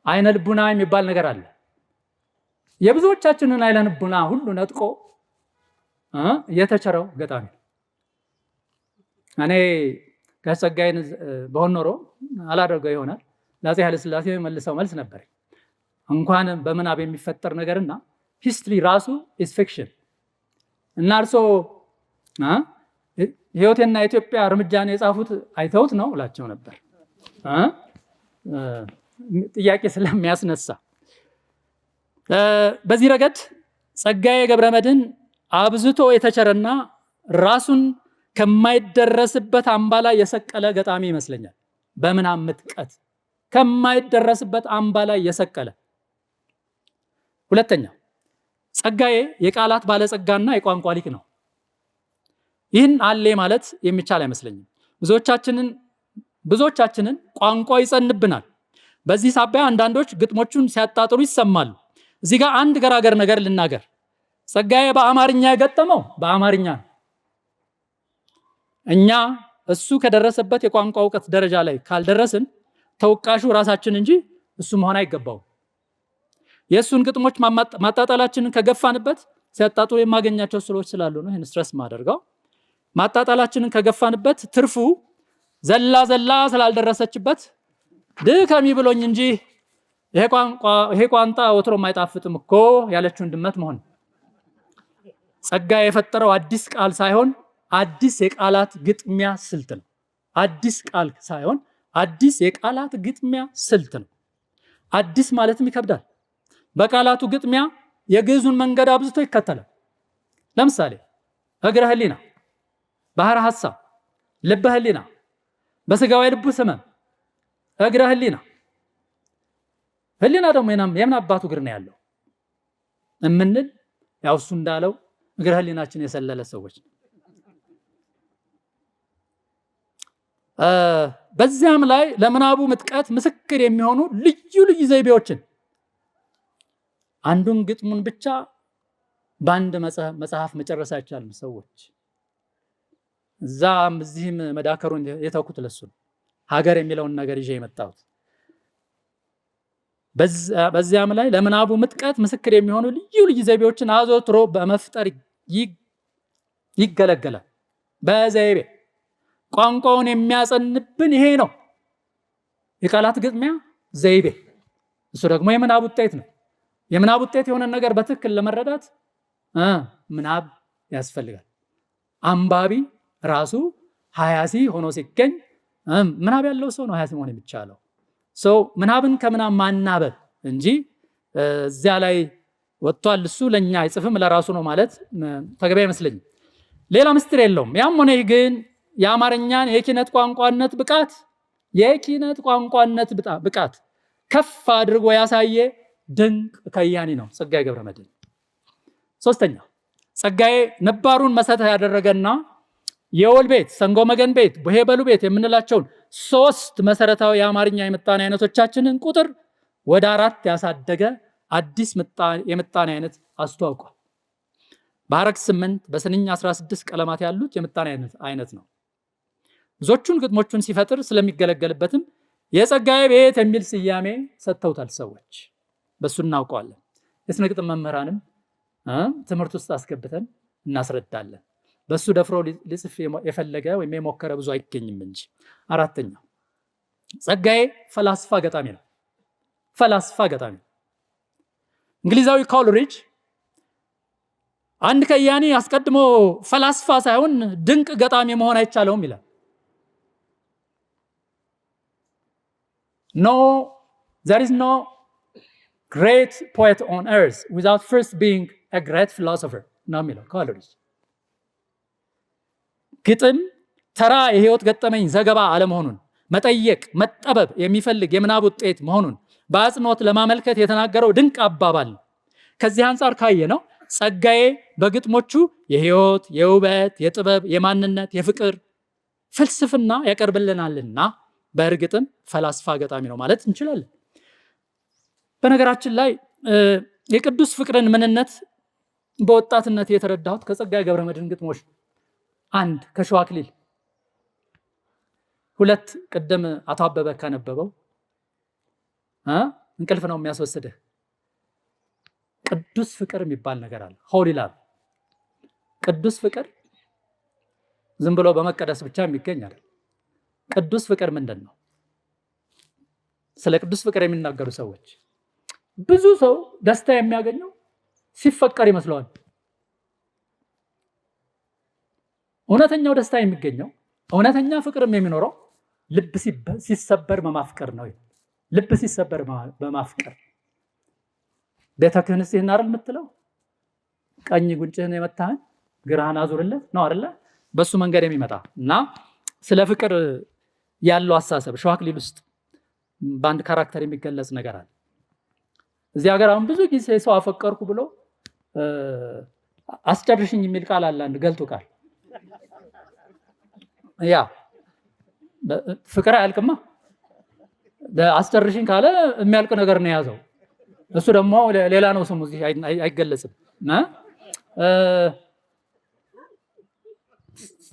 አይነ ልቡና የሚባል ነገር አለ። የብዙዎቻችንን አይነ ልቡና ሁሉ ነጥቆ የተቸረው ገጣሚ ነው። እኔ ከጸጋዬን በሆን ኖሮ አላደርገው ይሆናል። ለአፄ ኃይለ ሥላሴ መልሰው መልስ ነበር። እንኳን በምናብ የሚፈጠር ነገርና ሂስትሪ ራሱ ኢዝ ፊክሽን እና እርሶ ህይወቴና ኢትዮጵያ እርምጃን የጻፉት አይተውት ነው እላቸው ነበር፣ ጥያቄ ስለሚያስነሳ። በዚህ ረገድ ጸጋዬ ገብረመድኅን አብዝቶ የተቸረና ራሱን ከማይደረስበት አምባ ላይ የሰቀለ ገጣሚ ይመስለኛል። በምናብ ምጥቀት ከማይደረስበት አምባ ላይ የሰቀለ። ሁለተኛው ጸጋዬ የቃላት ባለጸጋና የቋንቋ ሊቅ ነው። ይህን አሌ ማለት የሚቻል አይመስለኝም። ብዙዎቻችንን ቋንቋ ይጸንብናል። በዚህ ሳቢያ አንዳንዶች ግጥሞቹን ሲያጣጥሩ ይሰማሉ። እዚህ ጋር አንድ ገራገር ነገር ልናገር። ጸጋዬ በአማርኛ የገጠመው በአማርኛ ነው። እኛ እሱ ከደረሰበት የቋንቋ እውቀት ደረጃ ላይ ካልደረስን ተወቃሹ ራሳችን እንጂ እሱ መሆን አይገባውም። የእሱን ግጥሞች ማጣጣላችንን ከገፋንበት ሲያጣጥሩ የማገኛቸው ስሎች ስላሉ ነው ይህን ስትረስ ማደርገው። ማጣጣላችንን ከገፋንበት ትርፉ ዘላ ስላልደረሰችበት ድከሚ ብሎኝ እንጂ ይሄ ቋንጣ ወትሮም አይጣፍጥም እኮ ያለችውን ድመት መሆን። ጸጋዬ የፈጠረው አዲስ ቃል ሳይሆን አዲስ የቃላት ግጥሚያ ስልት ነው። አዲስ ቃል ሳይሆን አዲስ የቃላት ግጥሚያ ስልት ነው። አዲስ ማለትም ይከብዳል። በቃላቱ ግጥሚያ የግዕዙን መንገድ አብዝቶ ይከተላል። ለምሳሌ እግረ ህሊና፣ ባህረ ሐሳብ፣ ልበ ህሊና፣ በስጋዊ ልቡ ህመም፣ እግረ ህሊና። ህሊና ደግሞ የምን አባቱ እግር ነው ያለው እምንል ያው እሱ እንዳለው እግረ ህሊናችን የሰለለ ሰዎች። በዚያም ላይ ለምናቡ ምጥቀት ምስክር የሚሆኑ ልዩ ዘይቤዎችን አንዱን ግጥሙን ብቻ በአንድ መጽሐፍ መጨረስ አይቻልም። ሰዎች እዛም እዚህም መዳከሩን የተውኩት ለሱ ነው። ሀገር የሚለውን ነገር ይዤ የመጣሁት በዚያም ላይ ለምናቡ ምጥቀት ምስክር የሚሆኑ ልዩ ዘይቤዎችን አዘውትሮ በመፍጠር ይገለገላል። በዘይቤ ቋንቋውን የሚያጸንብን ይሄ ነው፣ የቃላት ግጥሚያ ዘይቤ። እሱ ደግሞ የምናብ ውጤት ነው። የምናብ ውጤት የሆነ ነገር በትክክል ለመረዳት ምናብ ያስፈልጋል። አንባቢ ራሱ ሀያሲ ሆኖ ሲገኝ ምናብ ያለው ሰው ነው ሀያሲ መሆን የሚቻለው። ሰው ምናብን ከምናብ ማናበብ እንጂ እዚያ ላይ ወጥቷል። እሱ ለኛ አይጽፍም ለራሱ ነው ማለት ተገቢ አይመስለኝም። ሌላ ምስጢር የለውም። ያም ሆነ ግን የአማርኛን የኪነት ቋንቋነት ብቃት ከፍ አድርጎ ያሳየ ድንቅ ከያኒ ነው ጸጋዬ ገብረመድኅን። ሶስተኛ ጸጋዬ ነባሩን መሰረት ያደረገና የወል ቤት፣ ሰንጎ መገን ቤት፣ ቡሄ በሉ ቤት የምንላቸውን 3 መሰረታዊ የአማርኛ የምጣኔ አይነቶቻችንን ቁጥር ወደ 4 ያሳደገ አዲስ የምጣኔ አይነት አስተዋውቋል። በሐረግ 8 በስንኝ 16 ቀለማት ያሉት የምጣኔ አይነት ነው። ብዙዎቹን ግጥሞቹን ሲፈጥር ስለሚገለገልበትም የጸጋዬ ቤት የሚል ስያሜ ሰጥተውታል ሰዎች። በሱ እናውቀዋለን። የስነ ግጥም መምህራንም ትምህርት ውስጥ አስገብተን እናስረዳለን። በሱ ደፍሮ ሊጽፍ የፈለገ ወይም የሞከረ ብዙ አይገኝም እንጂ። አራተኛው ጸጋዬ ፈላስፋ ገጣሚ ነው። እንግሊዛዊ ኮልሪጅ አንድ ከያኒ አስቀድሞ ፈላስፋ ሳይሆን ድንቅ ገጣሚ መሆን አይቻለውም ይላል። there is no great poet on earth without first being a great philosopher ነው የሚለው ኮልሪጅ። ግጥም ተራ የህይወት ገጠመኝ ዘገባ አለመሆኑን መጠየቅ መጠበብ የሚፈልግ የምናብ ውጤት መሆኑን በአጽንኦት ለማመልከት የተናገረው ድንቅ አባባል ነው። ከዚህ አንጻር ካየ ነው ጸጋዬ በግጥሞቹ የህይወት፣ የውበት፣ የጥበብ፣ የማንነት፣ የፍቅር ፍልስፍና ያቀርብልናልና በእርግጥም ፈላስፋ ገጣሚ ነው ማለት እንችላለን። በነገራችን ላይ የቅዱስ ፍቅርን ምንነት በወጣትነት የተረዳሁት ከጸጋዬ ገብረመድኅን ግጥሞች 1 ከሸዋ አክሊል፣ 2 ቅድም አቶ አበበ ካነበበው እንቅልፍ ነው የሚያስወስድህ ቅዱስ ፍቅር የሚባል ነገር አለ። ሆሊ ላቭ። ቅዱስ ፍቅር ዝም ብሎ በመቀደስ ብቻ የሚገኝ አይደል። ቅዱስ ፍቅር ምንድን ነው? ስለ ቅዱስ ፍቅር የሚናገሩ ሰዎች ብዙ ሰው ደስታ የሚያገኘው ሲፈቀር ይመስለዋል። እውነተኛው ደስታ የሚገኘው እውነተኛ ፍቅርም የሚኖረው ልብ ሲሰበር በማፍቀር ነው። ልብ ሲሰበር በማፍቀር ቤተ ክህንስ ይህን አይደል የምትለው? ቀኝ ጉንጭህን የመታህን ግራህን አዙርለት ነው አይደለ? በሱ መንገድ የሚመጣ እና ስለ ፍቅር ያለው አሳሰብ ሸዋ አክሊል ውስጥ በአንድ ካራክተር የሚገለጽ ነገር አለ። እዚህ ሀገር አሁን ብዙ ጊዜ ሰው አፈቀርኩ ብሎ አስጨርሽኝ የሚል ቃል አለ። አንድ ገልጡ ቃል ያ ፍቅር አያልቅማ። አስጨርሽኝ ካለ የሚያልቅ ነገር ነው የያዘው። እሱ ደግሞ ሌላ ነው ስሙ፣ እዚህ አይገለጽም።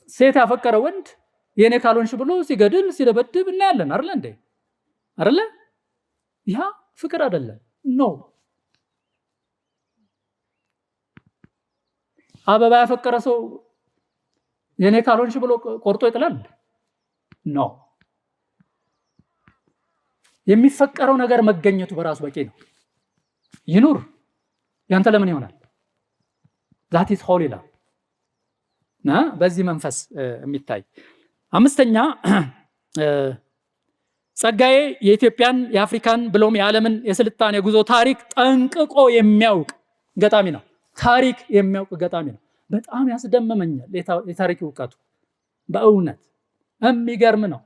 ሴት ያፈቀረ ወንድ የኔ ካልሆንሽ ብሎ ሲገድል ሲደበድብ እናያለን አይደል እንዴ? አይደለ? ያ ፍቅር አይደለም ነው። አበባ ያፈቀረ ሰው የኔ ካልሆንሽ ብሎ ቆርጦ ይጥላል ነው። የሚፈቀረው ነገር መገኘቱ በራሱ በቂ ነው። ይኑር፣ ያንተ ለምን ይሆናል? that is holy love እና በዚህ መንፈስ የሚታይ። 5ኛ ጸጋዬ የኢትዮጵያን የአፍሪካን ብሎም የዓለምን የስልጣኔ ጉዞ ታሪክ ጠንቅቆ የሚያውቅ ገጣሚ ነው። ታሪክ የሚያውቅ ገጣሚ ነው። በጣም ያስደመመኛል የታሪክ እውቀቱ። በእውነት የሚገርም ነው።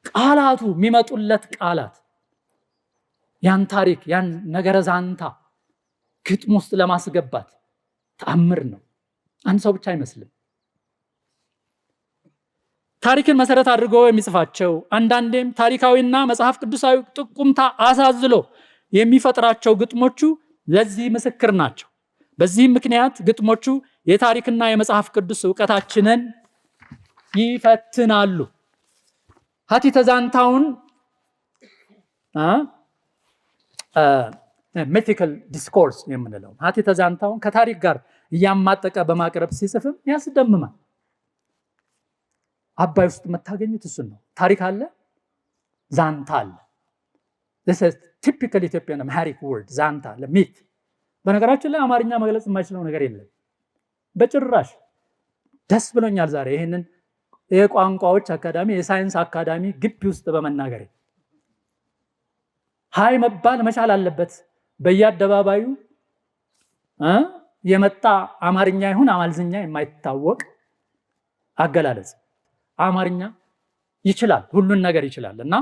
ቃላቱ የሚመጡለት ቃላት ያን ታሪክ ያን ነገረ ዛንታ ግጥም ውስጥ ለማስገባት ተአምር ነው። አንድ ሰው ብቻ አይመስልም። ታሪክን መሰረት አድርጎ የሚጽፋቸው አንዳንዴም ታሪካዊና መጽሐፍ ቅዱሳዊ ጥቁምታ አሳዝሎ የሚፈጥራቸው ግጥሞቹ ለዚህ ምስክር ናቸው። በዚህም ምክንያት ግጥሞቹ የታሪክና የመጽሐፍ ቅዱስ ዕውቀታችንን ይፈትናሉ። ሀቲተ ዛንታውን ሚቲካል ዲስኮርስ የምንለው ሀቲተ ዛንታውን ከታሪክ ጋር እያማጠቀ በማቅረብ ሲጽፍም ያስደምማል። አባይ ውስጥ የምታገኙት እሱን ነው። ታሪክ አለ፣ ዛንታ አለ። this is typical Ethiopian Amharic word ዛንታ ለሚት። በነገራችን ላይ አማርኛ መግለጽ የማይችለው ነገር የለም በጭራሽ። ደስ ብሎኛል ዛሬ ይሄንን የቋንቋዎች አካዳሚ የሳይንስ አካዳሚ ግቢ ውስጥ በመናገር ሃይ መባል መቻል አለበት። በየአደባባዩ የመጣ አማርኛ ይሁን አማልዝኛ የማይታወቅ አገላለጽ አማርኛ ይችላል፣ ሁሉን ነገር ይችላል እና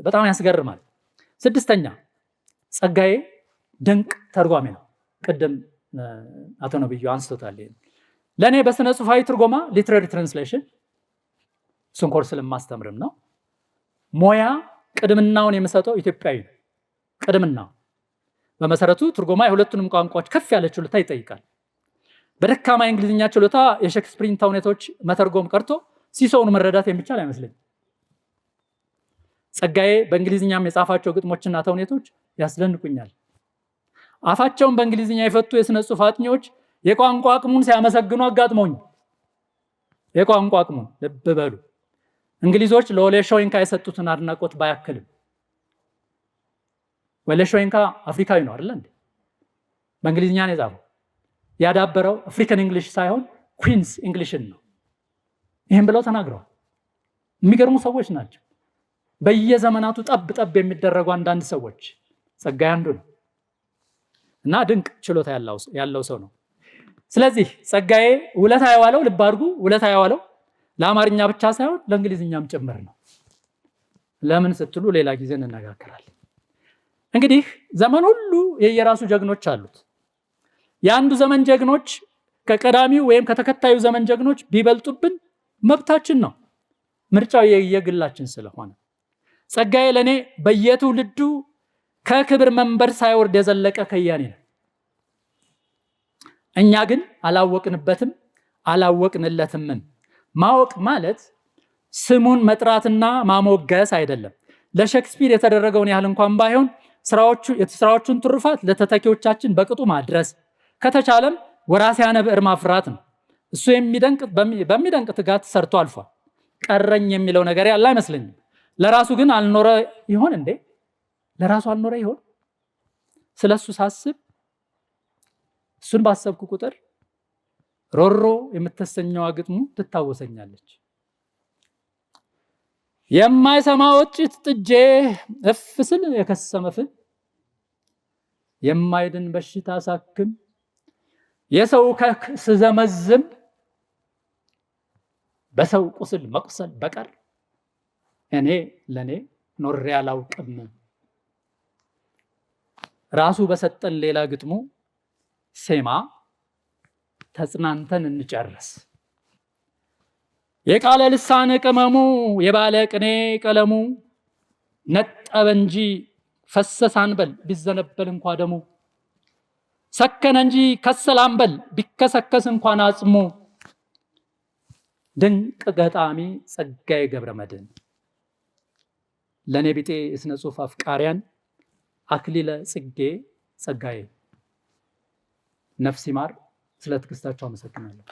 በጣም ያስገርማል። ስድስተኛ ጸጋዬ ድንቅ ተርጓሚ ነው። ቅድም አቶ ነብዩ አንስቶታል። ለእኔ በስነ ጽሁፋዊ ትርጎማ ሊትራሪ ትራንስሌሽን እሱን ኮርስ ስለማስተምርም ነው ሞያ ቅድምናውን የምሰጠው ኢትዮጵያዊ ነው። ቅድምናው በመሰረቱ ትርጎማ የሁለቱንም ቋንቋዎች ከፍ ያለ ችሎታ ይጠይቃል። በደካማ የእንግሊዝኛ ችሎታ የሼክስፒርን ተውኔቶች መተርጎም ቀርቶ ሲሶውን መረዳት የሚቻል አይመስለኝም። ጸጋዬ በእንግሊዝኛም የጻፋቸው ግጥሞችና ተውኔቶች ያስደንቁኛል። አፋቸውን በእንግሊዝኛ የፈቱ የስነ ጽሁፍ አጥኚዎች የቋንቋ አቅሙን ሲያመሰግኑ አጋጥመውኝ። የቋንቋ አቅሙን ልብ በሉ። እንግሊዞች ለወሌ ሾይንካ የሰጡትን አድናቆት ባያክልም፣ ወሌ ሾይንካ አፍሪካዊ ነው አይደል እንዴ? በእንግሊዝኛ ነው የጻፈው። ያዳበረው አፍሪካን እንግሊሽ ሳይሆን ኩዊንስ እንግሊሽን ነው። ይህም ብለው ተናግረዋል። የሚገርሙ ሰዎች ናቸው። በየዘመናቱ ጠብ ጠብ የሚደረጉ አንዳንድ ሰዎች ጸጋዬ አንዱ ነው እና ድንቅ ችሎታ ያለው ሰው ነው። ስለዚህ ጸጋዬ ውለታ የዋለው ልብ አድርጉ፣ ውለታ የዋለው ለአማርኛ ብቻ ሳይሆን ለእንግሊዝኛም ጭምር ነው። ለምን ስትሉ ሌላ ጊዜ እንነጋገራለን። እንግዲህ ዘመን ሁሉ የየራሱ ጀግኖች አሉት። የአንዱ ዘመን ጀግኖች ከቀዳሚው ወይም ከተከታዩ ዘመን ጀግኖች ቢበልጡብን መብታችን ነው፣ ምርጫው የግላችን ስለሆነ። ጸጋዬ ለእኔ በየትውልዱ ከክብር መንበር ሳይወርድ የዘለቀ ከያኔ ነው። እኛ ግን አላወቅንበትም፣ አላወቅንለትምም። ማወቅ ማለት ስሙን መጥራትና ማሞገስ አይደለም። ለሼክስፒር የተደረገውን ያህል እንኳን ባይሆን ስራዎቹን ትሩፋት ለተተኪዎቻችን በቅጡ ማድረስ ከተቻለም ወራሲያነ ብዕር ማፍራት ነው። እሱ በሚደንቅ ትጋት ሰርቶ አልፏል። ቀረኝ የሚለው ነገር ያለ አይመስለኝም። ለራሱ ግን አልኖረ ይሆን እንዴ? ለራሱ አልኖረ ይሆን? ስለሱ ሳስብ እሱን ባሰብኩ ቁጥር ሮሮ የምትሰኘዋ ግጥሙ ትታወሰኛለች። የማይሰማ ወጭት ጥጄ እፍ ስል የከሰመ ፍል የማይድን በሽታ ሳክም የሰው ከክ ስዘመዝም በሰው ቁስል መቁሰል በቀር እኔ ለኔ ኖሬ አላውቅም። ራሱ በሰጠን ሌላ ግጥሙ ሴማ ተጽናንተን እንጨርስ። የቃለ ልሳን ቅመሙ የባለ ቅኔ ቀለሙ ነጠበ እንጂ ፈሰሰ አንበል ቢዘነበል እንኳ ደሙ ሰከነ እንጂ ከሰለ አንበል ቢከሰከስ እንኳን አጽሙ። ድንቅ ገጣሚ ጸጋዬ ገብረመድኅን። ለኔ ቢጤ የስነ ጽሁፍ አፍቃሪያን አክሊለ ጽጌ ጸጋዬ ነፍስ ይማር። ስለ ትዕግስታቸው አመሰግናለሁ።